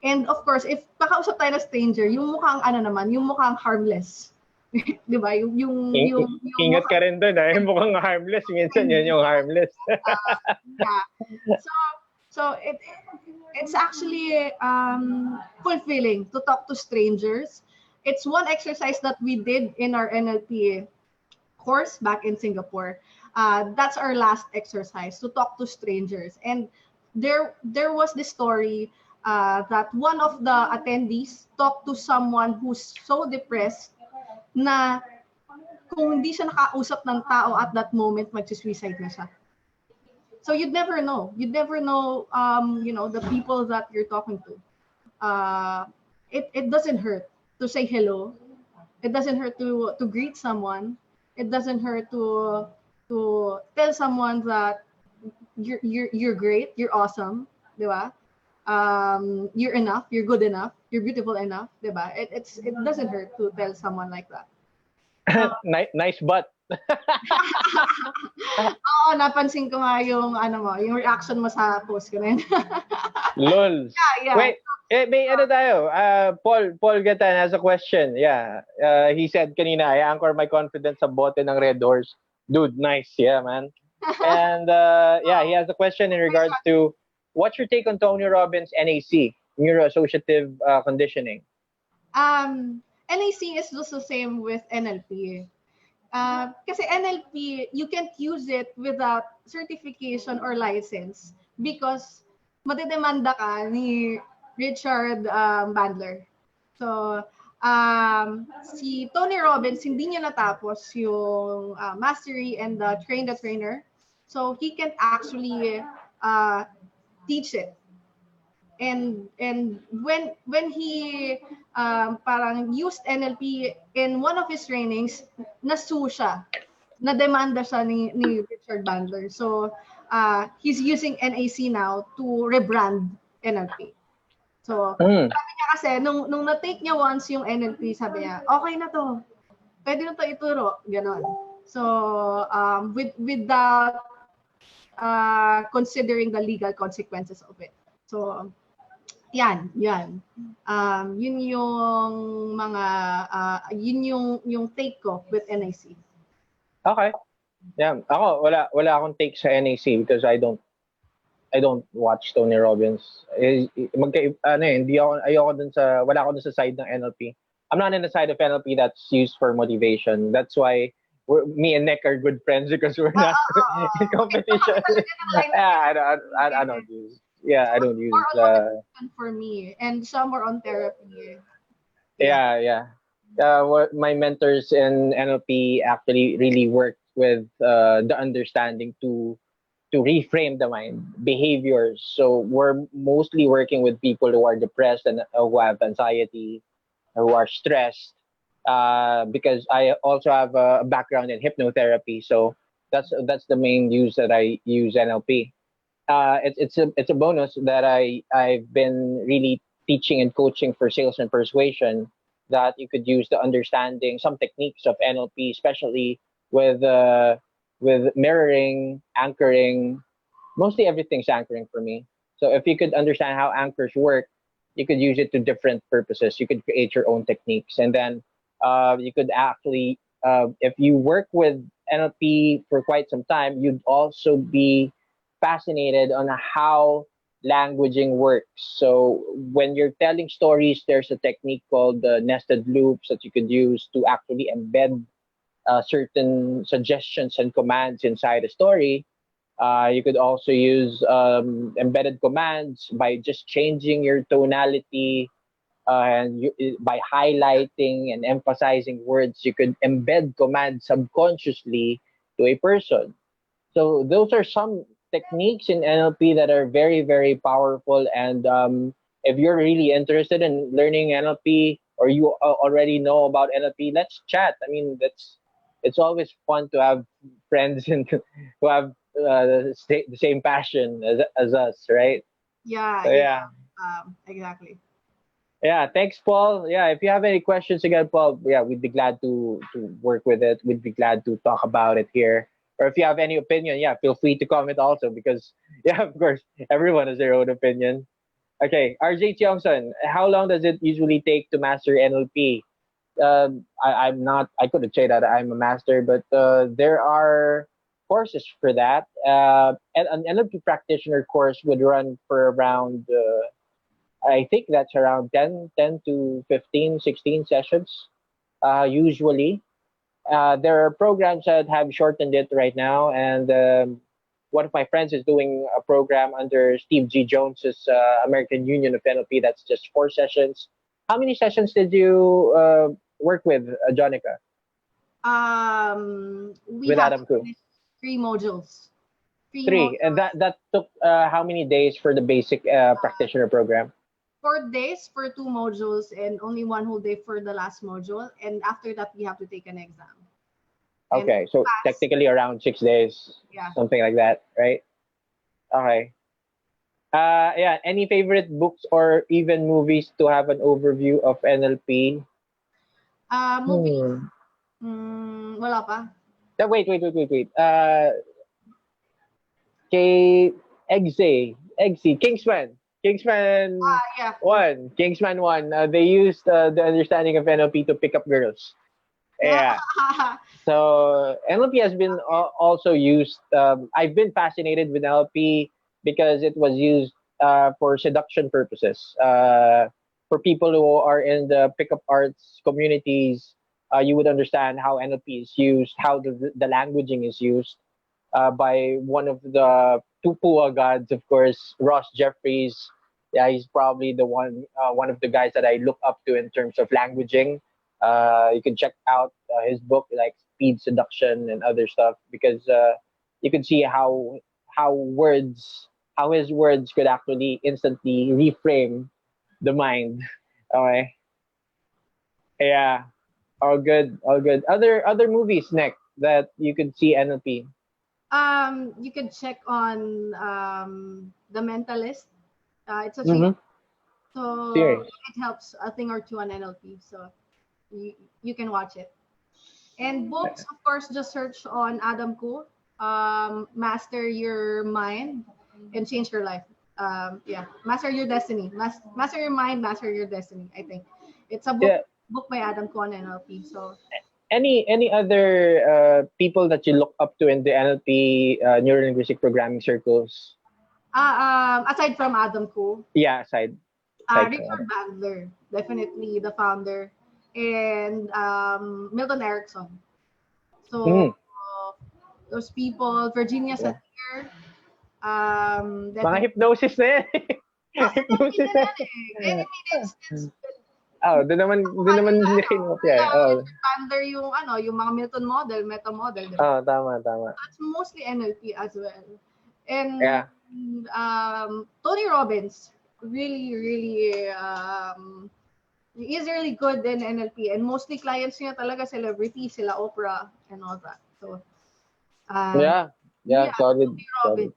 And of course, if pakausap tayo na stranger, yung mukhang harmless. Diba? Ingat ka rin doon, yung mukhang harmless. Minsan yun yung harmless. Yeah. So it's actually fulfilling to talk to strangers. It's one exercise that we did in our NLP course back in Singapore. That's our last exercise, to talk to strangers. And there was this story that one of the attendees talked to someone who's so depressed na kung hindi siya nakausap ng tao at that moment, mag-suicide na siya. So you'd never know. You'd never know, the people that you're talking to. It doesn't hurt to say hello. It doesn't hurt to greet someone. It doesn't hurt to tell someone that you're great, you're awesome, di ba? You're enough, you're good enough, you're beautiful enough, di ba? It doesn't hurt to tell someone like that. Nice butt. Oo, napansin ko nga yung reaction mo sa post ko na yun. Lol. Yeah. Wait, may tayo. Paul Gatan has a question. Yeah. He said kanina, I anchor my confidence sa bote ng Red Horse. Dude, nice. Yeah, man. And he has a question in regards to what's your take on Tony Robbins' NAC, neuro-associative conditioning? NAC is just the same with NLP. Kasi NLP, you can't use it without certification or license because madedemanda ka ni Richard Bandler. So, si Tony Robbins, hindi niya natapos yung mastery and train the trainer. So, he can actually teach it. And when he parang used NLP in one of his trainings, nasu siya. Na-demanda siya ni Richard Bandler. So, he's using NAC now to rebrand NLP. So, sabi niya kasi, nung na-take niya once yung NLP, sabi niya, okay na to. Pwede na to ituro. Ganon. So, without considering the legal consequences of it. So, yan. Yun yung mga, yung take ko with NAC. Okay. Yeah. Ako, wala akong take sa NAC because I don't watch Tony Robbins. Wala ako dun sa side ng NLP. I'm not in the side of NLP that's used for motivation. That's why me and Nick are good friends because we're not in Okay, so kami competition. talaga ng line of Yeah, I therapy. don't use. Yeah, I don't More use. on motivation for me, and some more on therapy. Yeah. Yeah, yeah. What my mentors in NLP actually really work with the understanding to reframe the mind, behaviors. So we're mostly working with people who are depressed and who have anxiety, who are stressed. Because I also have a background in hypnotherapy, so that's the main use that I use NLP. It's a bonus that I've been really teaching and coaching for sales and persuasion, that you could use the understanding some techniques of NLP, especially with mirroring, anchoring. Mostly everything's anchoring for me. So if you could understand how anchors work, you could use it to different purposes. You could create your own techniques, and then you could actually, if you work with NLP for quite some time, you'd also be fascinated on how languaging works. So when you're telling stories, there's a technique called the nested loops that you could use to actually embed certain suggestions and commands inside a story. You could also use embedded commands by just changing your tonality, by highlighting and emphasizing words. You could embed commands subconsciously to a person. So those are some techniques in NLP that are very, very powerful. And if you're really interested in learning NLP, or you already know about NLP, let's chat. I mean, it's always fun to have friends and who have the same passion as us, right? Yeah, So yeah. yeah. Exactly. Yeah, thanks, Paul. Yeah, if you have any questions again, Paul, yeah, we'd be glad to work with it. We'd be glad to talk about it here. Or if you have any opinion, yeah, feel free to comment also, because yeah, of course, everyone has their own opinion. Okay, RJ Tiongson, how long does it usually take to master NLP? I'm not. I couldn't say that I'm a master, but there are courses for that. And an NLP practitioner course would run for around I think that's around 10 to 15, 16 sessions, usually. There are programs that have shortened it right now, and one of my friends is doing a program under Steve G. Jones's American Union of NLP. That's just 4 sessions. How many sessions did you work with, Jonica, We with have to Adam Koo? finish 3 modules. Three Three, and modules. that took how many days for the basic practitioner program? 4 days for 2 modules, and only one whole day for the last module. And after that, we have to take an exam. And Okay, so pass. technically around 6 days, Yeah. something like that, right? Okay. Yeah. Any favorite books or even movies to have an overview of NLP? Movies. Hmm. Wala pa. Wait. K Eggsy Kingsman Yeah. one, Kingsman one. They used the understanding of NLP to pick up girls. Yeah. So NLP has been also used. I've been fascinated with NLP because it was used for seduction purposes. For people who are in the pickup arts communities, you would understand how NLP is used, how the languaging is used by one of the Tupua gods, of course, Ross Jeffries. Yeah, he's probably one of the guys that I look up to in terms of languaging. You can check out his book, like Speed Seduction and other stuff, because you can see how words, how his words could actually instantly reframe the mind. Okay, yeah, all good, all good. Other movies, Nick, that you could see NLP. You can check on The Mentalist. It's a series, Mm-hmm. so Serious. it helps a thing or two on NLP. So you can watch it. And books, of course, just search on Adam Koo. Master Your Mind and Change Your Life. Yeah, Master Your Destiny. Master Your Mind, Master Your Destiny. I think it's a Yeah. book by Adam Koo on NLP. So Any other people that you look up to in the NLP neuro linguistic programming circles? aside from Adam Koo, Yeah, aside from Richard Adam. Bandler, definitely the founder. and Milton Erickson. So those people, Virginia Satir, Mga hypnosis na yan. Hypnosis na yan. I mean, it's doon naman kinopya. Under yung mga Milton model, meta model. Diba? Tama. That's mostly NLP as well. And Tony Robbins really is really good in NLP, and mostly clients niya talaga celebrities, sila Oprah and all that. So solid. Tony Robbins.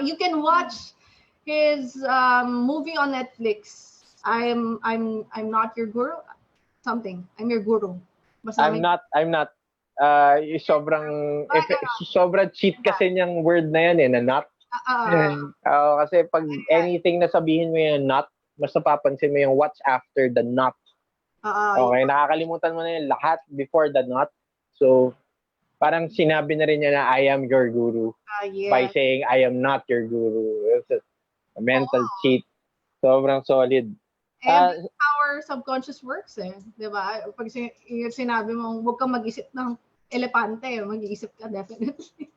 You can watch his movie on Netflix. I'm not your guru. Something. I'm your guru. Basta I'm not. Sobrang cheat kasi niyang word na yan na not. Kasi pag anything na sabihin mo yung not, mas napapansin mo yung what's after the not. Okay, nakakalimutan mo na yung lahat before the not. So, parang sinabi na rin niya na I am your guru by saying I am not your guru. It's a mental cheat. Sobrang solid. And how our subconscious works diba? Pag sinabi mong huwag kang mag-isip ng elepante, mag-iisip ka definitely.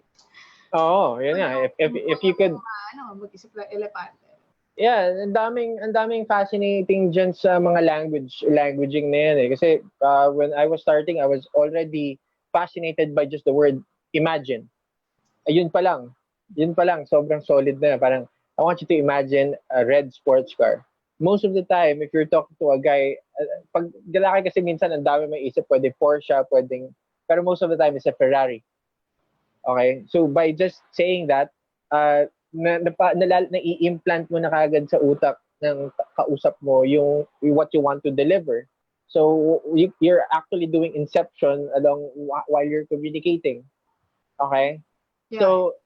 Yun nga. If you could mag-isip ng elepante. Yeah, ang daming fascinating dyan sa mga languaging na yan Kasi when I was starting, I was already fascinated by just the word imagine. Yun pa lang, sobrang solid na. Parang, I want you to imagine a red sports car. Most of the time, if you're talking to a guy, pag lalaki kasi minsan, ang dami may isip, pwede Porsche, pero most of the time, it's a Ferrari. Okay? So, by just saying that, nai-implant mo na kagad sa utak ng kausap mo yung what you want to deliver. So, you're actually doing inception while you're communicating. Okay? So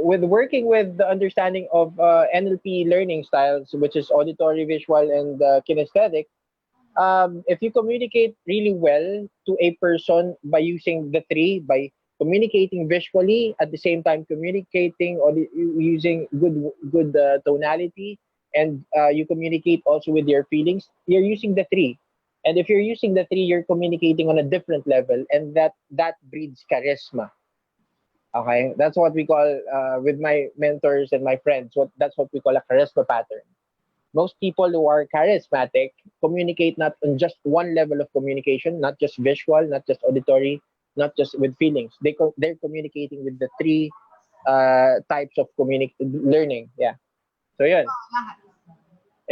with working with the understanding of NLP learning styles, which is auditory, visual, and kinesthetic, if you communicate really well to a person by using the three, by communicating visually, at the same time communicating or using good tonality, and you communicate also with your feelings, you're using the three. And if you're using the three, you're communicating on a different level, and that breeds charisma. Okay, that's what we call with my mentors and my friends. That's what we call a charisma pattern. Most people who are charismatic communicate not on just one level of communication, not just visual, not just auditory, not just with feelings. They're communicating with the three types of learning. Yeah. So yun.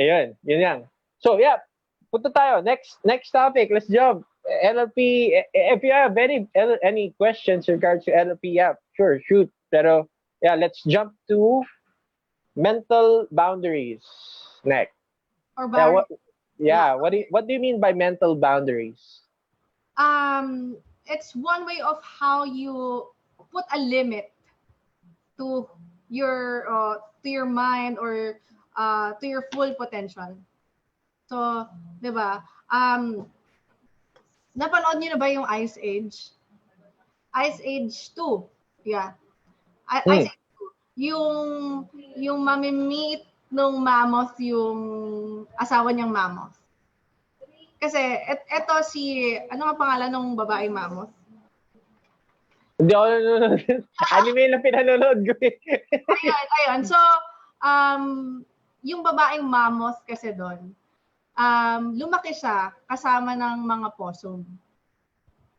Ayun, yun yan. So yeah, punta tayo. Next topic. Let's jump. NLP, if you have any questions in regards to NLP, sure, shoot. Pero yeah, let's jump to mental boundaries next. Or boundaries. What do you mean by mental boundaries? It's one way of how you put a limit to your mind or to your full potential. So, 'di ba? Napanood niyo na ba yung Ice Age? Ice Age 2. Yeah. Ice Age 2. Yung mamimit nung mammoth yung asawa niyang mammoth. Kasi eto ano nga pangalan ng babaeng mammoth? Hindi ako nanonood. Anime lang pinanonood ko Ayun. So, yung babaeng mammoth kasi doon, lumaki siya kasama ng mga possum.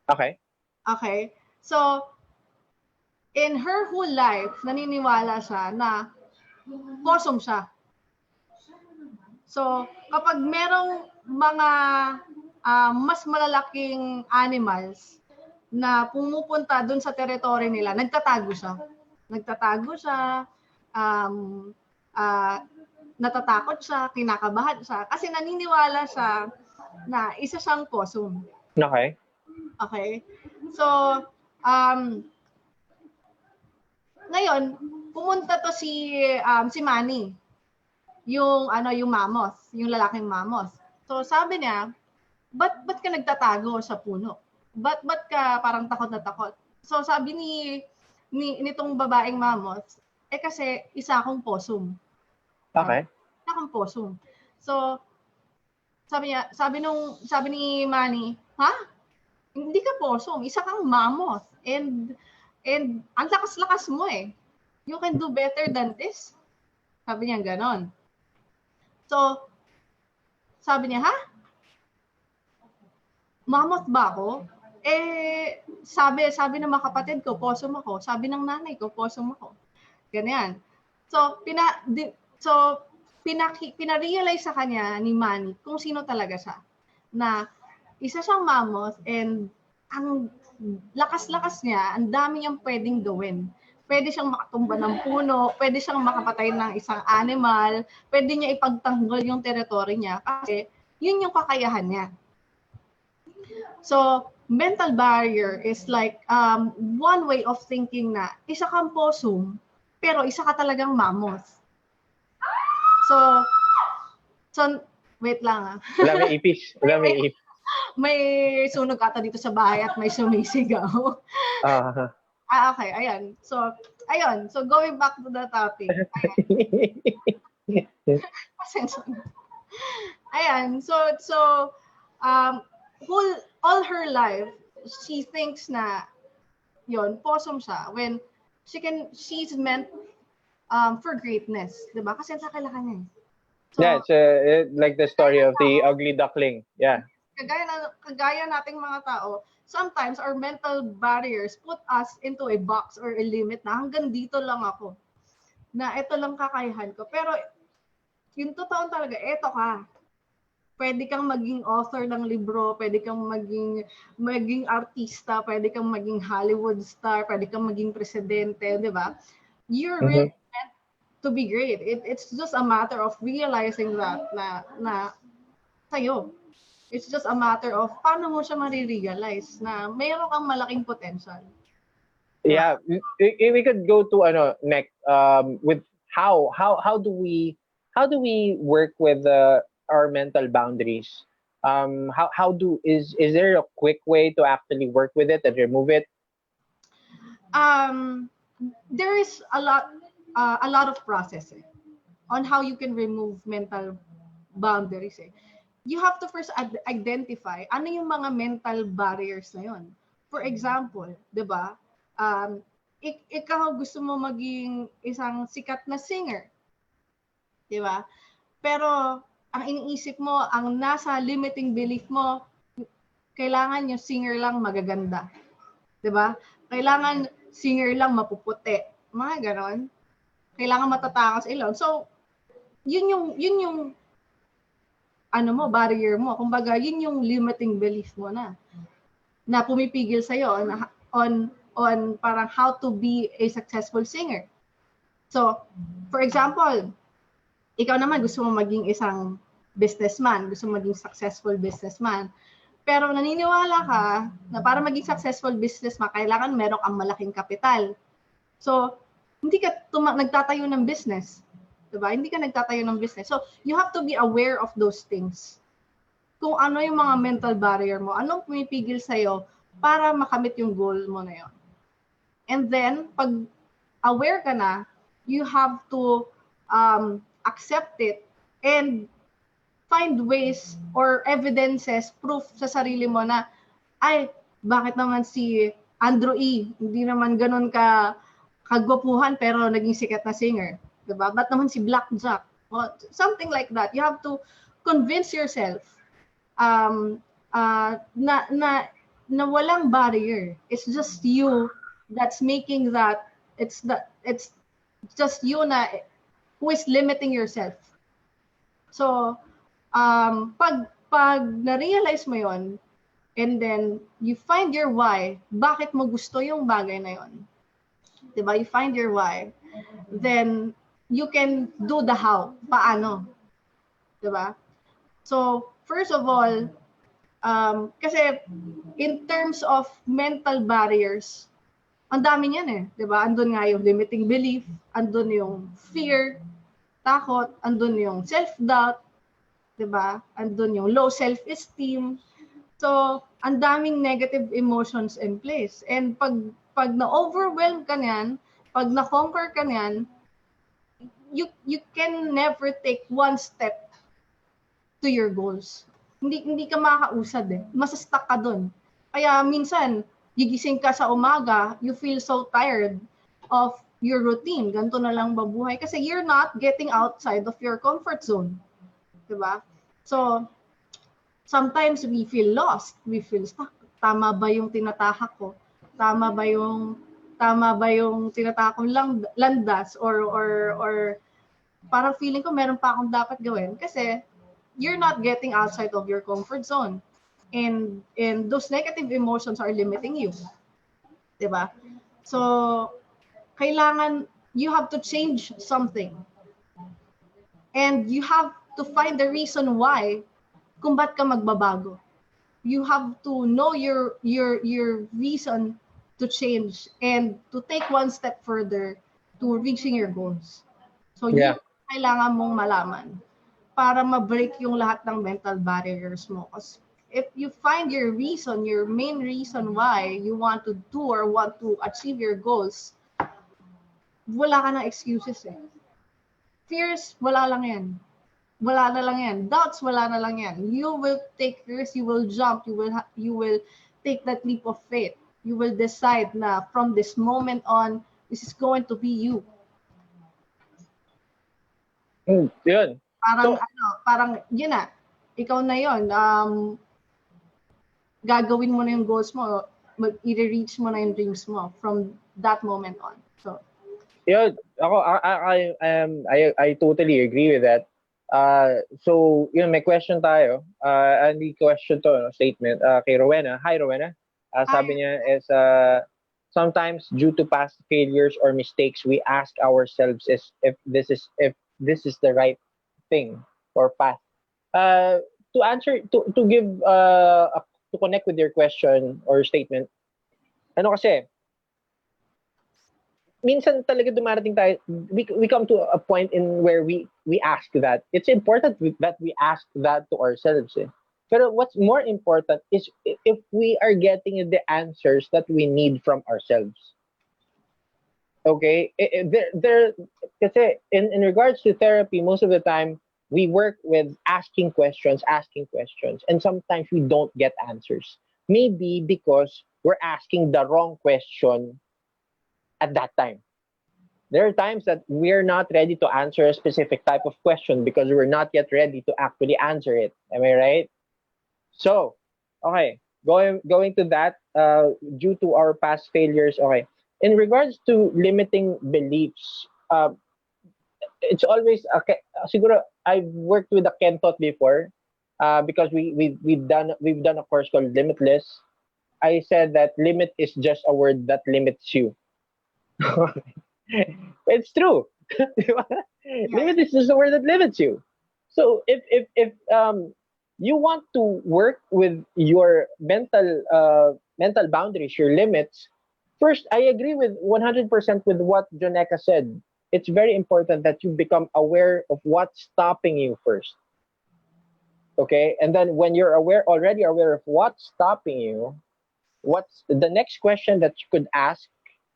Okay. So, in her whole life, naniniwala siya na possum siya. So, kapag merong mga mas malalaking animals na pumupunta dun sa territory nila, nagtatago siya, natatakot siya, kinakabahan siya, kasi naniniwala siya na isa siyang possum. Okay. So, ngayon, pumunta to si Manny, yung mammoth, yung lalaking mammoth. So, sabi niya, ba't ka nagtatago sa puno? Ba't ka parang takot na takot? So, sabi nitong babaeng mammoth, kasi isa akong possum. Okay. Isa akong possum. So, sabi ni Manny, ha? Hindi ka possum, isa kang mammoth. And ang lakas-lakas mo eh. You can do better than this. Sabi niya ganon. So, sabi niya, ha? Mammoth ba ako? Eh, sabi ng mga kapatid ko, possum ako. Sabi ng nanay ko, possum ako. Ganyan. So, pina-realize sa kanya ni Manny kung sino talaga siya. Na isa siyang mammoth and ang lakas-lakas niya, ang dami niyang pwedeng gawin. Pwede siyang makatumba ng puno, pwede siyang makapatay ng isang animal, pwede niya ipagtanggol yung territory niya kasi yun yung kakayahan niya. So, mental barrier is like one way of thinking na isa kang possum, pero isa ka talagang mammoth. So wait lang Wala may ipis. Wala may ipis. May sunog ata dito sa bahay at may sumisigaw. Okay, ayan. So going back to the topic. Ayan. So all her life, she thinks na yon possum siya when she's meant for greatness, 'di ba? Kasi ang kakilala niya. So, yeah, it's like the story of the ugly duckling. Yeah. Kagaya nating mga tao, sometimes our mental barriers put us into a box or a limit na hanggang dito lang ako. Na ito lang kakayahan ko. Pero yung totoo talaga, eto ka. Pwede kang maging author ng libro, pwede kang maging artista, pwede kang maging Hollywood star, pwede kang maging presidente, di ba? You're really meant to be great. It's just a matter of realizing that na sa'yo. It's just a matter of paano mo siya ma-realize na mayroon kang malaking potential. Yeah, we could go to next with how do we work with our mental boundaries? Is there a quick way to actually work with it and remove it? There is a lot of process on how you can remove mental boundaries. You have to first identify ano yung mga mental barriers na yun. For example, 'di ba? Ikaw gusto mo maging isang sikat na singer. 'Di ba? Pero ang iniisip mo, ang nasa limiting belief mo, kailangan yung singer lang magaganda. 'Di ba? Kailangan singer lang mapuputi. Mga ganon. Kailangan matatakas ilong. So, yun yung barrier mo. Kumbaga, yun yung limiting belief mo na pumipigil sa'yo on parang how to be a successful singer. So, for example, ikaw naman gusto mo maging isang businessman, gusto mo maging successful businessman, pero naniniwala ka na para maging successful businessman, kailangan meron kang malaking kapital. So, hindi ka nagtatayo ng business. Diba? Hindi ka nagtatayo ng business. So, you have to be aware of those things. Kung ano yung mga mental barrier mo, anong pumipigil sa'yo para makamit yung goal mo na yun. And then, pag aware ka na, you have to accept it and find ways or evidences, proof sa sarili mo na, ay, bakit naman si Andrew E. hindi naman ganun kagwapuhan pero naging sikat na singer. Diba? Ba't naman si Black Jack? Well, something like that. You have to convince yourself na walang barrier. It's just you that's making that. It's just you who is limiting yourself. So, pag na-realize mo yon, and then you find your why, bakit mo gusto yung bagay na yon. Diba? You find your why. Then, you can do the how. Paano? Diba? So, first of all, kasi in terms of mental barriers, ang dami niyan eh. Diba? Andun nga yung limiting belief, andun yung fear, takot, andun yung self-doubt, diba? Andun yung low self-esteem. So, ang daming negative emotions in place. And pag na-overwhelm ka niyan, pag na-conquer ka niyan, you can never take one step to your goals. hindi ka makakausad eh. Masa-stuck ka dun. Kaya minsan, gigising ka sa umaga, you feel so tired of your routine. Ganito na lang babuhay. Kasi you're not getting outside of your comfort zone. Diba? So, sometimes we feel lost. We feel stuck. Tama ba yung tinatahak ko? Tama ba yung tinatahak kong landas? Or parang feeling ko meron pa akong dapat gawin. Kasi, you're not getting outside of your comfort zone. And those negative emotions are limiting you. Diba? So, kailangan, you have to change something. And you have to find the reason why kung ba't ka magbabago. You have to know your reason to change and to take one step further to reaching your goals. So, yun kailangan mong malaman para ma-break yung lahat ng mental barriers mo. Because if you find your reason, your main reason why you want to do or want to achieve your goals, wala ka ng excuses eh. Fears, wala lang yan. Wala na lang yan. Doubts, wala na lang yan. You will take risks, you will jump, you will take that leap of faith. You will decide na from this moment on, this is going to be you. Yun. Parang yun na. Ikaw na yun. Gagawin mo na yung goals mo. I-reach mo na yung dreams mo from that moment on. So, yun. I totally agree with that. So, yun, may question tayo. Hindi question to, statement. Kay Rowena. Hi, Rowena. Sabi niya is, sometimes due to past failures or mistakes, we ask ourselves if this is the right thing or path. To answer, to give, to connect with your question or statement, kasi, minsan talaga dumarating tayo, we come to a point in where we ask that. It's important that we ask that to ourselves. Pero what's more important is if we are getting the answers that we need from ourselves. Okay? Kasi in regards to therapy, most of the time, we work with asking questions, and sometimes we don't get answers. Maybe because we're asking the wrong question at that time. There are times that we're not ready to answer a specific type of question because we're not yet ready to actually answer it. Am I right? So, okay, going to that, due to our past failures, okay. In regards to limiting beliefs, it's always, siguro, I've worked with a Kentot before, because we've done a course called Limitless. I said that limit is just a word that limits you. It's true. Limit is just a word that limits you. So if you want to work with your mental boundaries, your limits, first, I agree with 100% with what Jonecca said. It's very important that you become aware of what's stopping you first. Okay? And then when you're already aware of what's stopping you, what's the next question that you could ask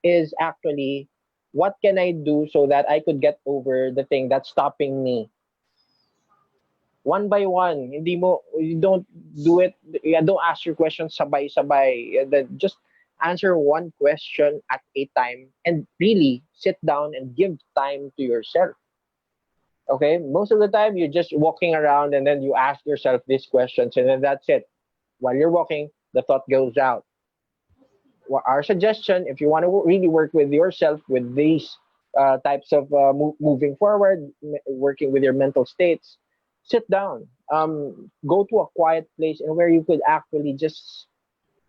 is actually, what can I do so that I could get over the thing that's stopping me? One by one. You don't do it, don't ask your questions sabay-sabay. Then just answer one question at a time and really sit down and give time to yourself. Okay? Most of the time, you're just walking around and then you ask yourself these questions and then that's it. While you're walking, the thought goes out. Our suggestion, if you want to really work with yourself with these types of moving forward, working with your mental states, sit down, go to a quiet place and where you could actually just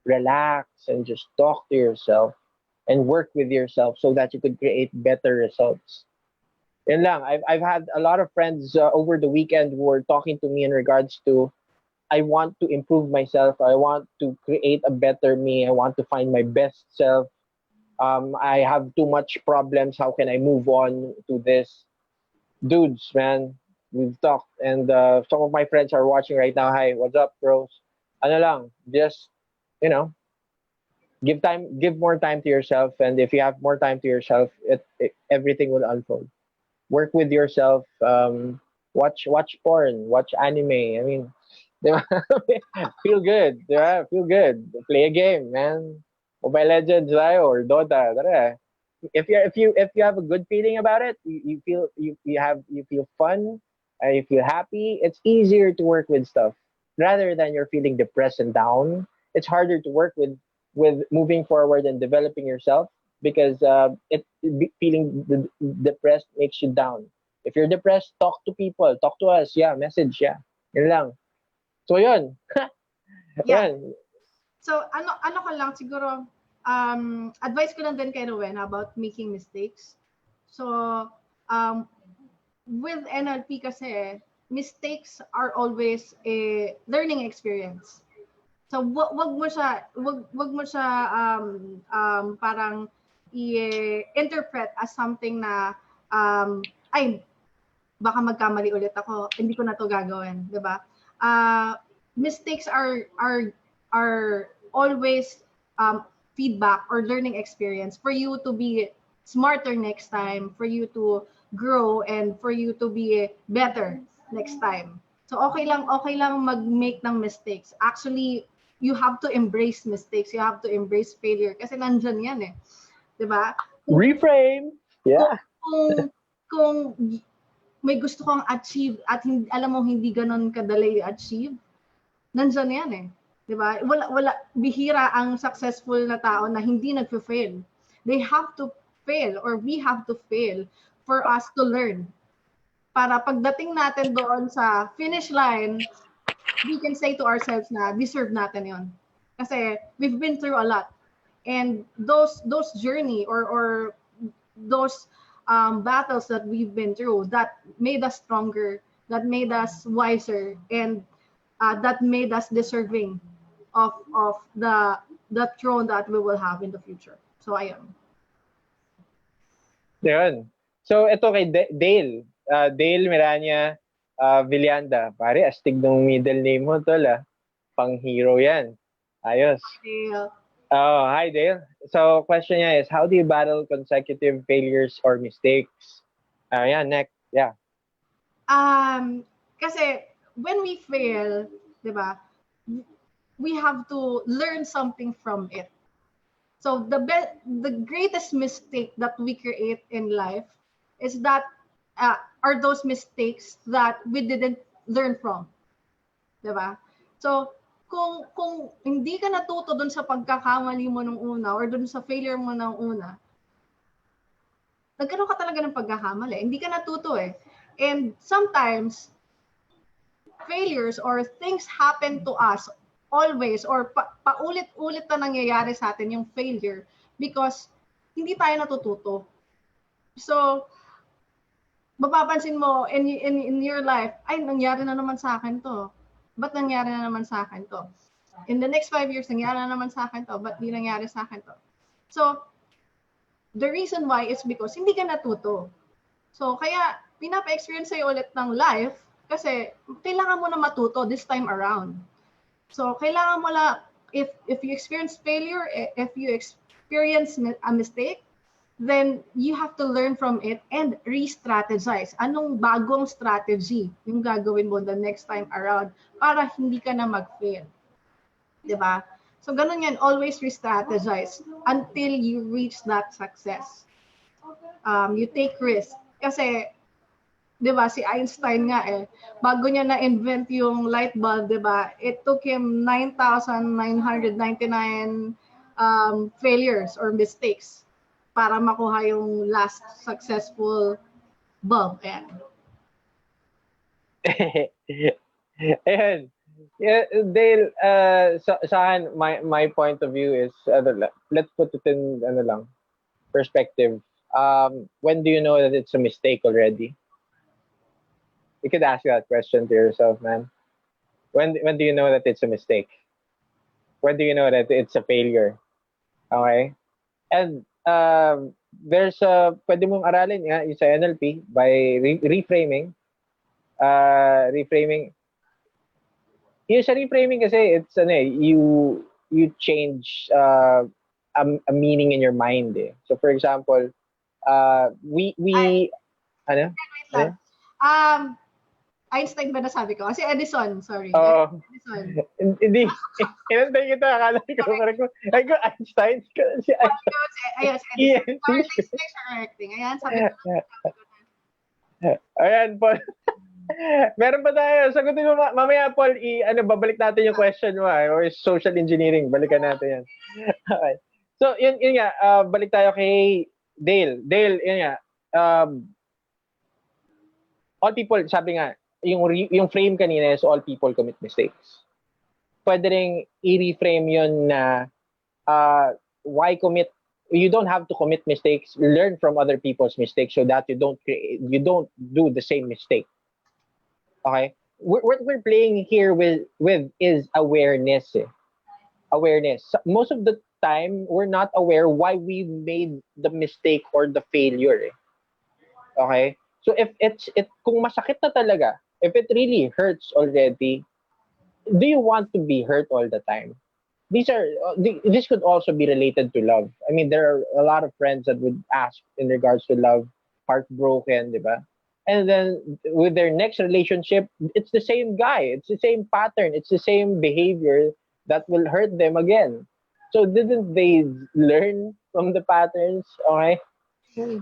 relax and just talk to yourself and work with yourself so that you could create better results. Yan lang. I've had a lot of friends over the weekend who were talking to me in regards to, I want to improve myself. I want to create a better me. I want to find my best self. I have too much problems. How can I move on to this? Dudes, man, we've talked. And some of my friends are watching right now. Hi, what's up, bros? Ano lang, just, give more time to yourself. And if you have more time to yourself, everything will unfold. Work with yourself. Watch porn. Watch anime. I mean, Di ba? Feel good. Di ba? Feel good. Play a game, man. Mobile Legends tayo or Dota. Tara. If you have a good feeling about it, you feel fun, you feel happy. It's easier to work with stuff rather than you're feeling depressed and down. It's harder to work with moving forward and developing yourself because feeling depressed makes you down. If you're depressed, talk to people, talk to us, yeah, message, yeah, yun lang. So yun, Yeah. yan. So, ano ko lang, siguro, advice ko lang din kay Rowena about making mistakes. So, with NLP kasi, mistakes are always a learning experience. So, wag mo siya parang i-interpret as something na, ay, baka magkamali ulit ako, hindi ko na to gagawin, 'di ba? Mistakes are always feedback or learning experience for you to be smarter next time, for you to grow and for you to be better next time. So okay lang mag-make ng mistakes. Actually, you have to embrace mistakes. You have to embrace failure kasi nandiyan 'yan eh. 'Di ba? Reframe. Yeah. Kung may gusto kang achieve at alam mo hindi ganon kadali i-achieve, nandiyan 'yan eh. 'Di ba? Wala bihira ang successful na tao na hindi nagfe-fail. They have to fail or we have to fail for us to learn. Para pagdating natin doon sa finish line, we can say to ourselves na deserve natin 'yon. Kasi we've been through a lot. And those journey or those battles that we've been through that made us stronger, that made us wiser, and that made us deserving of the throne that we will have in the future. So ayun. Yun. So ito kay Dale. Dale Miranya Villanda. Pare, astig ng middle name mo, tol. Pang hero yan. Ayos. Dale. Oh, hi Dale. So question niya is, how do you battle consecutive failures or mistakes? Yeah, next. Yeah. Kasi when we fail, 'di ba? We have to learn something from it. So the greatest mistake that we create in life is that are those mistakes that we didn't learn from. 'Di ba? So kung hindi ka natuto dun sa pagkakamali mo nung una or dun sa failure mo nung una, nagkaroon ka talaga ng pagkakamali. Hindi ka natuto eh. And sometimes failures or things happen to us always or paulit-ulit na nangyayari sa atin yung failure because hindi tayo natututo. So, mapapansin mo in your life, ay, nangyari na naman sa akin to. Ba't nangyari na naman sa akin to? In the next 5 years, nangyari na naman sa akin to. Ba't di nangyari sa akin to? So, the reason why is because hindi ka natuto. So, kaya pinapa-experience sa'yo ulit ng life kasi kailangan mo na matuto this time around. So, kailangan mo na, if you experience failure, if you experience a mistake, then you have to learn from it and re-strategize. Anong bagong strategy yung gagawin mo the next time around para hindi ka na mag-fail? Diba? So, ganun yan. Always re-strategize until you reach that success. You take risk. Kasi, di ba, si Einstein nga bago niya na-invent yung light bulb, di ba, it took him 9,999 failures or mistakes para makuha yung last successful bulb. Ayan. Ayan. Yeah, Dale, sa akin, my point of view is, let's put it in, perspective. When do you know that it's a mistake already? You could ask that question to yourself, man. When do you know that it's a mistake? When do you know that it's a failure? Okay? And there's pwede mong aralin nga yung sa NLP by reframing. Reframing. Yung sa reframing kasi, it's you change a meaning in your mind. So for example, we Wait lang. Einstein ba nasabi ko? Kasi Edison, sorry. Oo. Edison. Hindi. Inantay kita. Akala ko correct mo. Ay ko, Einstein. Si Einstein. Ayun, si Edison. Sorry, thanks for correcting. Ayan, sabi ko. Ayan, Paul. Meron pa tayo. Sagutin mo mamaya, Paul. Babalik natin yung question mo. Or social engineering. Balikan natin yan. Okay. So, yun nga. Balik tayo kay Dale. Dale, yun nga. All people, sabi nga, yung frame kanina is all people commit mistakes. Pwede ring i-reframe yun na why commit? You don't have to commit mistakes. Learn from other people's mistakes so that you don't do the same mistake. Okay? What we're playing here with is awareness. Awareness. Most of the time, we're not aware why we made the mistake or the failure. Okay? So if kung masakit na talaga, if it really hurts already, do you want to be hurt all the time? This could also be related to love. I mean, there are a lot of friends that would ask in regards to love, heartbroken, diba? And then with their next relationship, it's the same guy, it's the same pattern, it's the same behavior that will hurt them again. So didn't they learn from the patterns? Okay.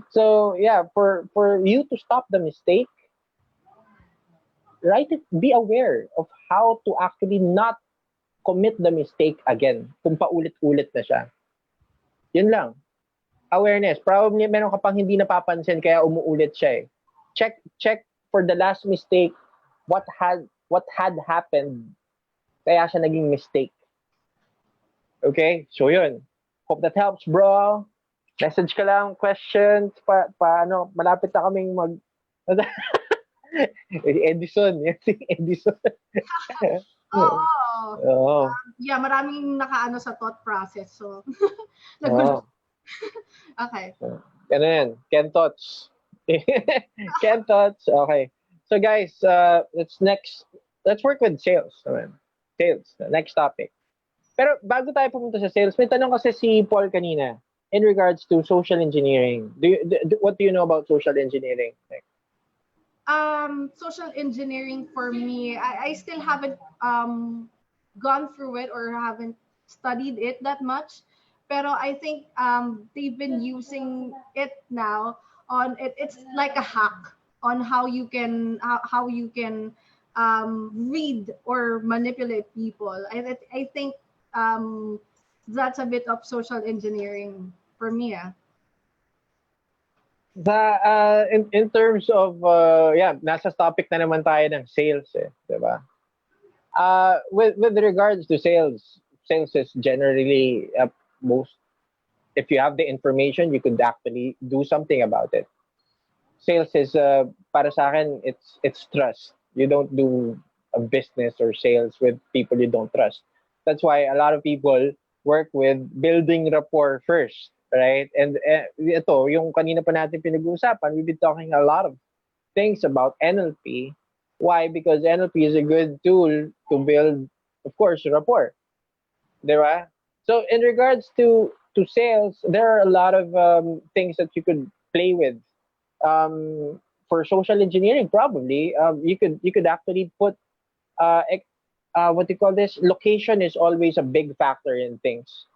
So yeah, for you to stop the mistake, be aware of how to actually not commit the mistake again kung paulit-ulit na siya. Yun lang. Awareness. Probably meron ka pang hindi napapansin kaya umuulit siya eh. Check for the last mistake what had happened kaya siya naging mistake. Okay? So yun. Hope that helps, bro. Message ka lang, questions, malapit na kaming Edison. Si Edison. Oo. Yeah, maraming nakaano sa thought process. So, Okay. Ano yan? Ken thoughts. Ken thoughts. Okay. So guys, let's work with sales. Sales, next topic. Pero bago tayo pumunta sa sales, may tanong kasi si Paul kanina in regards to social engineering. What do you know about social engineering? Social engineering for me, I still haven't gone through it or haven't studied it that much. Pero I think they've been using it now on it. It's like a hack on how you can read or manipulate people. I think that's a bit of social engineering for me. In terms of nasa topic na naman tayo ng sales, diba? With regards to sales is generally if you have the information, you could actually do something about it. Sales is para sa akin, it's trust. You don't do a business or sales with people you don't trust. That's why a lot of people work with building rapport first, right? And ito, yung kanina pa natin pinag-uusapan, we've been talking a lot of things about NLP. Why? Because NLP is a good tool to build, of course, rapport. Diba? So in regards to sales, there are a lot of things that you could play with. For social engineering, probably you could actually put what do you call this? Location is always a big factor in things.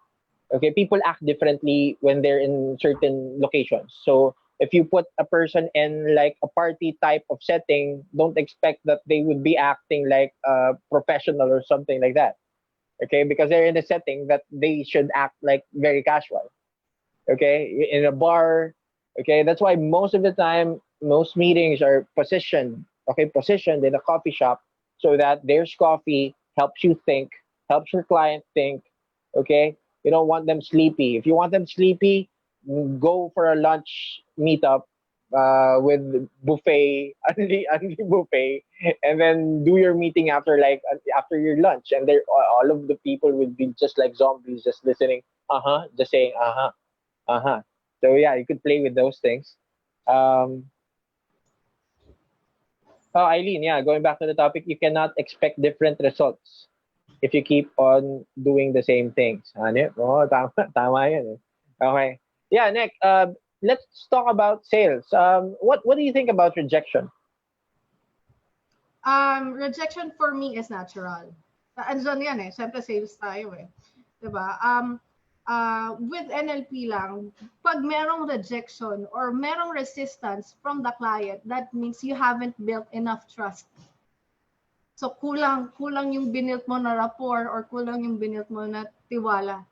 Okay, people act differently when they're in certain locations. So if you put a person in like a party type of setting, don't expect that they would be acting like a professional or something like that. Okay, because they're in a setting that they should act like very casual. Okay, in a bar. Okay, that's why most of the time, most meetings are positioned in a coffee shop so that there's coffee, helps you think, helps your client think. Okay, you don't want them sleepy. If you want them sleepy, go for a lunch meetup with buffet, only buffet, and then do your meeting after your lunch, and there all of the people would be just like zombies, just listening, just saying So yeah, you could play with those things. Eileen, yeah, going back to the topic, you cannot expect different results if you keep on doing the same things. Tama yun. Okay. Yeah, Nick, let's talk about sales. What do you think about rejection? Rejection for me is natural. Andyan yan eh. Siyempre sales tayo eh. Diba? With NLP lang, pag merong rejection or merong resistance from the client, that means you haven't built enough trust. So kulang yung binilt mo na rapport or kulang yung binilt mo na tiwala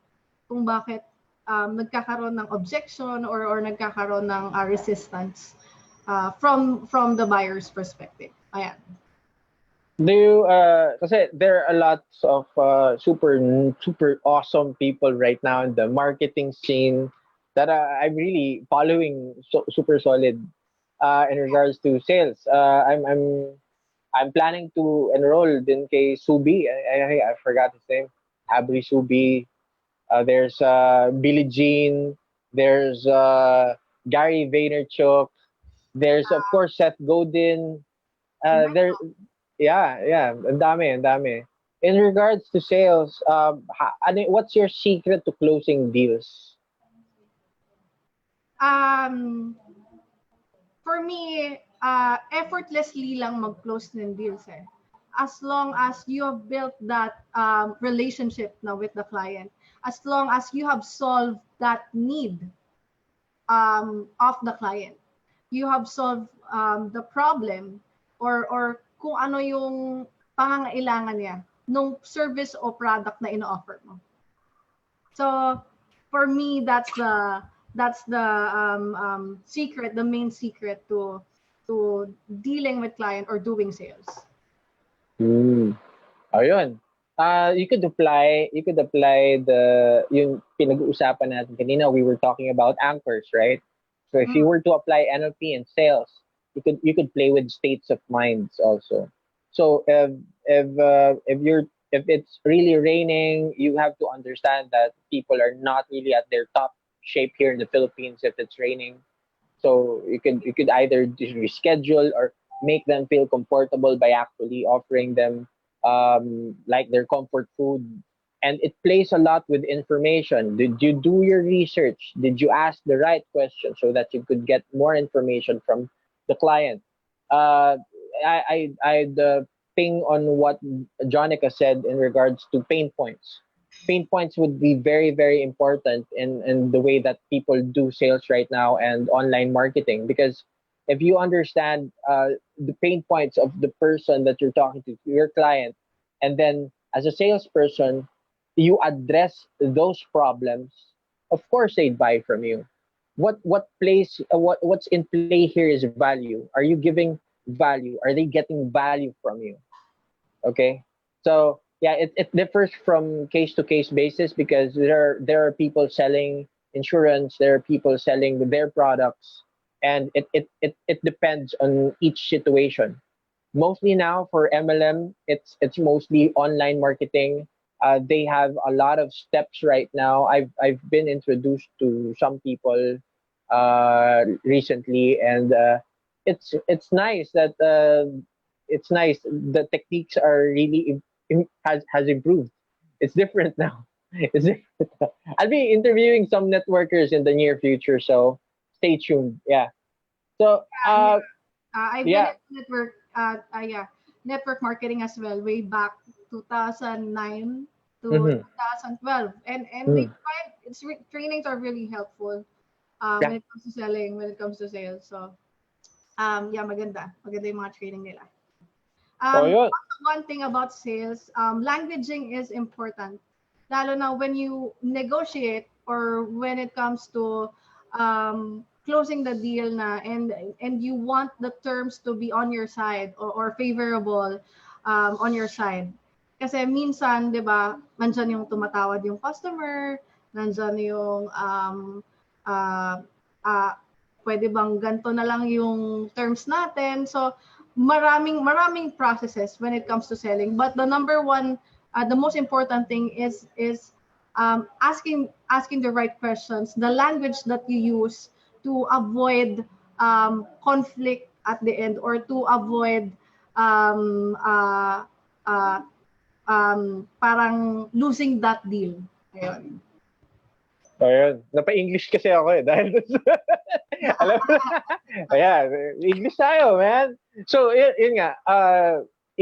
kung bakit nagkakaroon ng objection or nagkakaroon ng resistance from the buyer's perspective. Ayan. Do you, kasi there are lots of super awesome people right now in the marketing scene that I'm really following super solid in regards to sales. I'm planning to enroll din kay Subi. I forgot his name. Abri Subi. There's Billie Jean. There's Gary Vaynerchuk. There's of course Seth Godin. There, yeah, ang dami. In regards to sales, what's your secret to closing deals? For me, effortlessly lang mag-close ng deals eh. As long as you have built that relationship now with the client, as long as you have solved that need of the client, you have solved the problem or kung ano yung pangangailangan niya nung service o product na ino-offer mo. So for me, that's the secret, the main secret to dealing with client or doing sales. Ayun. You could apply yung pinag-uusapan natin kanina. We were talking about anchors, right? So if you were to apply NLP in sales, you could play with states of minds also. So if it's really raining, you have to understand that people are not really at their top shape here in the Philippines if it's raining. So you could either reschedule or make them feel comfortable by actually offering them like their comfort food. And it plays a lot with information. Did you do your research? Did you ask the right questions so that you could get more information from the client? I'd ping on what Jonecca said in regards to pain points. Pain points would be very, very important in the way that people do sales right now and online marketing. Because if you understand the pain points of the person that you're talking to, your client, and then as a salesperson, you address those problems, of course they'd buy from you. What's in play here is value. Are you giving value? Are they getting value from you? Okay, so yeah, it differs from case to case basis because there are people selling insurance, there are people selling their products, and it depends on each situation. Mostly now for MLM, it's mostly online marketing. They have a lot of steps right now. I've been introduced to some people recently, and it's nice that it's nice. The techniques are really has improved. It's different now. It's different. I'll be interviewing some networkers in the near future, so stay tuned. Yeah. So I've been in network marketing as well, way back 2009 to 2012, and they find trainings are really helpful when it comes to selling, when it comes to sales. So maganda yung mga training nila. One thing about sales, languaging is important, lalo na when you negotiate or when it comes to closing the deal na and you want the terms to be on your side or favorable on your side. Kasi minsan, 'di ba, nandiyan yung tumatawad yung customer, nandiyan yung pwede bang ganito na lang yung terms natin. So maraming processes when it comes to selling, but the number one, the most important thing is asking the right questions, the language that you use to avoid conflict at the end or to avoid parang losing that deal. Ayun. Napa-English kasi ako eh. Dahil alam mo, ayan, English tayo, man. So, yun nga.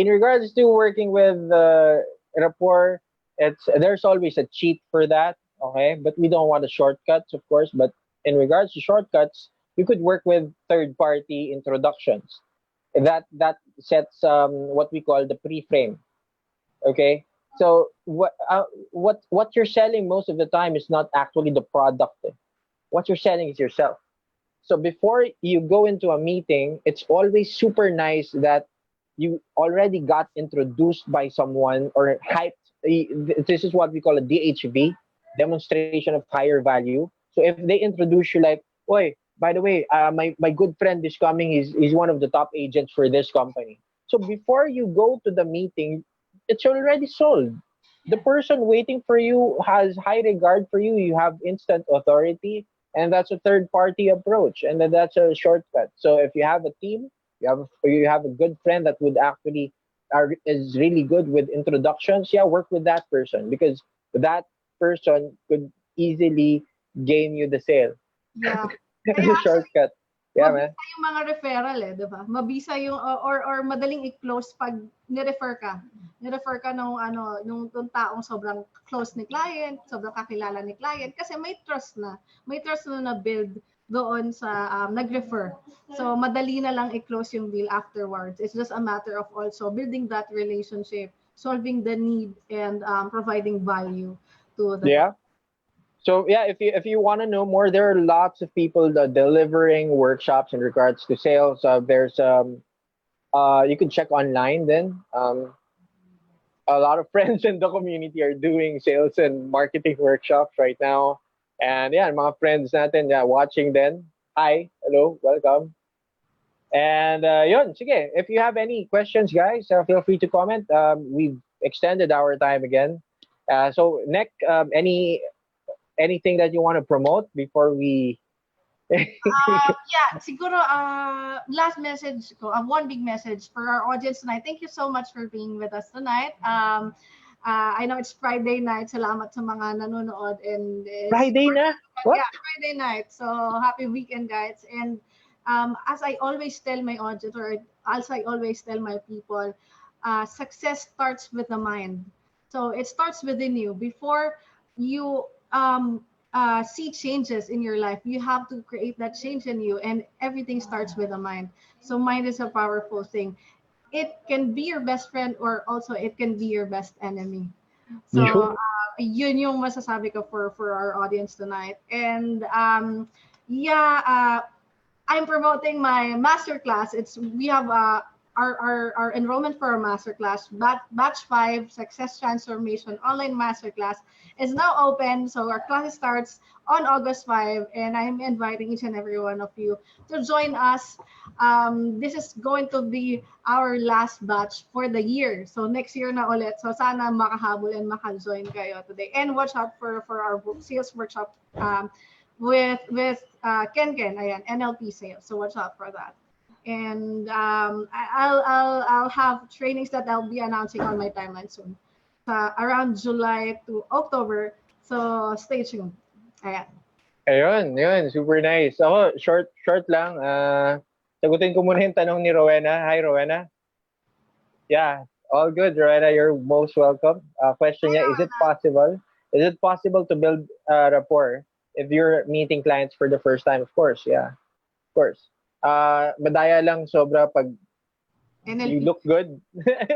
in regards to working with rapport, there's always a cheat for that. Okay, but we don't want the shortcuts, of course. But in regards to shortcuts, you could work with third-party introductions. That sets what we call the pre-frame. Okay, so what you're selling most of the time is not actually the product. What you're selling is yourself. So before you go into a meeting, it's always super nice that you already got introduced by someone or hyped. This is what we call a DHV, demonstration of higher value. So if they introduce you like, "Oi, by the way, my good friend is coming. He's one of the top agents for this company." So before you go to the meeting, it's already sold. The person waiting for you has high regard for you. You have instant authority, and that's a third party approach, and then that's a shortcut. So if you have a team, you have a good friend that would actually is really good with introductions. Yeah, work with that person because that person could easily gain you the sale. Yeah. It's Kaya a shortcut. Yeah, man. mabisa yung mga referral di ba? Mabisa yung or madaling i-close pag ni-refer ka. Ni-refer ka nung taong sobrang close ni client, sobrang kakilala ni client kasi may trust na. May trust na build doon sa nag-refer. So madali na lang i-close yung deal afterwards. It's just a matter of also building that relationship, solving the need and providing value to the Yeah. So yeah, if you want to know more, there are lots of people that delivering workshops in regards to sales. There's you can check online then. A lot of friends in the community are doing sales and marketing workshops right now. And yeah, mga friends natin watching then. Hi, hello, welcome. And yun, sige. If you have any questions, guys, feel free to comment. We've extended our time again. So, Nick, anything that you want to promote before we? Yeah, siguro last message ko, one big message for our audience tonight. Thank you so much for being with us tonight. I know it's Friday night. Salamat sa mga nanonood and Friday na? What? Yeah, Friday night. So happy weekend, guys. And as I always tell my audience, or as I always tell my people, success starts with the mind. So it starts within you. Before you see changes in your life, you have to create that change in you, and everything starts with the mind. So mind is a powerful thing. It can be your best friend, or also it can be your best enemy. So yun yung masasabi ko for our audience tonight. And yeah, I'm promoting my masterclass. We have our enrollment for our masterclass, batch 5 Success Transformation Online Masterclass is now open. So our class starts on August 5, and I'm inviting each and every one of you to join us. This is going to be our last batch for the year. So next year na ulit. So sana makahabol and maka-join kayo today. And watch out for our sales workshop with Ken-ken, ayan, NLP sales. So watch out for that. And I'll have trainings that I'll be announcing on my timeline soon, around July to October. So stay tuned. Ayan. Ayun, super nice. Ako, short lang. Sagutin ko muna yung tanong ni Rowena. Hi, Rowena. Yeah, all good, Rowena. You're most welcome. Question niya, is it possible to build rapport if you're meeting clients for the first time? Of course, yeah. Of course. Madaya lang sobra pag NLP. you look good.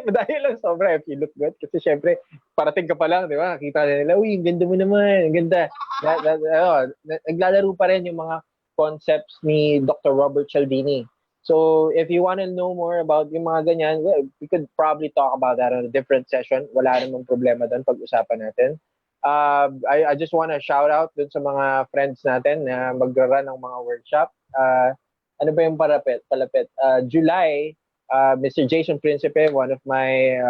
Madaya lang sobra if you look good. Kasi syempre, parating ka pa lang, di ba? Kita nila, uy, ang ganda mo naman, ang ganda. Naglalaro pa rin yung mga concepts ni Dr. Robert Cialdini. So, if you want to know more about yung mga ganyan, well, we could probably talk about that on a different session. Wala namang problema doon pag-usapan natin. I just want to shout out dun sa mga friends natin na mag-run ng mga workshop. Ano ba yung palapit? July, Mr. Jason Principe, one of my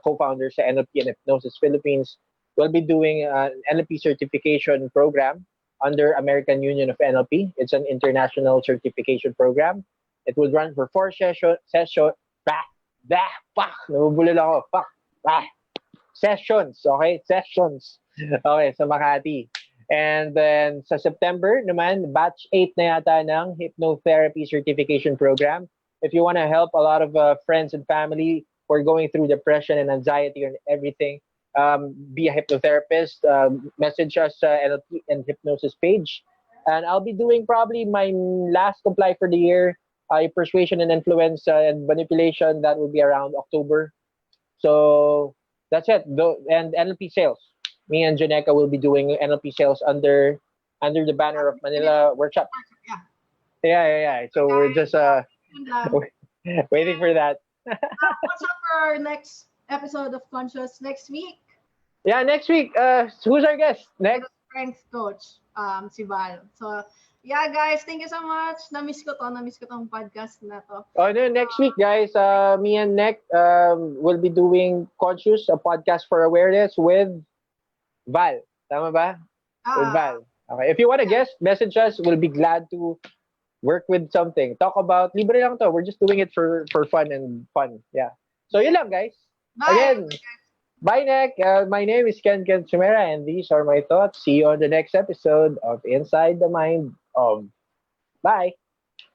co-founders sa NLP and Hypnosis Philippines, will be doing an NLP certification program under American Union of NLP. It's an international certification program. It will run for 4 sessions. Nabubulol ako. Sessions, okay? Sessions. Okay, sa Makati. And then sa September naman, batch 8 na yata ng hypnotherapy certification program. If you want to help a lot of friends and family who are going through depression and anxiety and everything, be a hypnotherapist. Message us NLP and hypnosis page, and I'll be doing probably my last comply for the year. Persuasion and influence and manipulation, that will be around October. So that's it. And NLP sales. Me and Jonecca will be doing NLP sales under the banner of Manila Workshop. Yeah. Yeah. So we're just And, waiting for that. what's up for our next episode of Conscious next week? Yeah, next week. Who's our guest next? Strength coach, si Val. So, yeah, guys, thank you so much. Na-miss ko tong podcast na to. Oh, no, next week, guys. Me and Nick will be doing Conscious, a podcast for awareness with Val. Tama ba? With Val. Okay. If you want to guest, message us. We'll be glad to work with something. Talk about, libre lang to. We're just doing it for fun and fun. Yeah. So, yun lang, guys. Bye. Again, bye, Nick. My name is Ken Somera, and these are my thoughts. See you on the next episode of Inside the Mind of. Bye.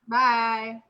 Bye.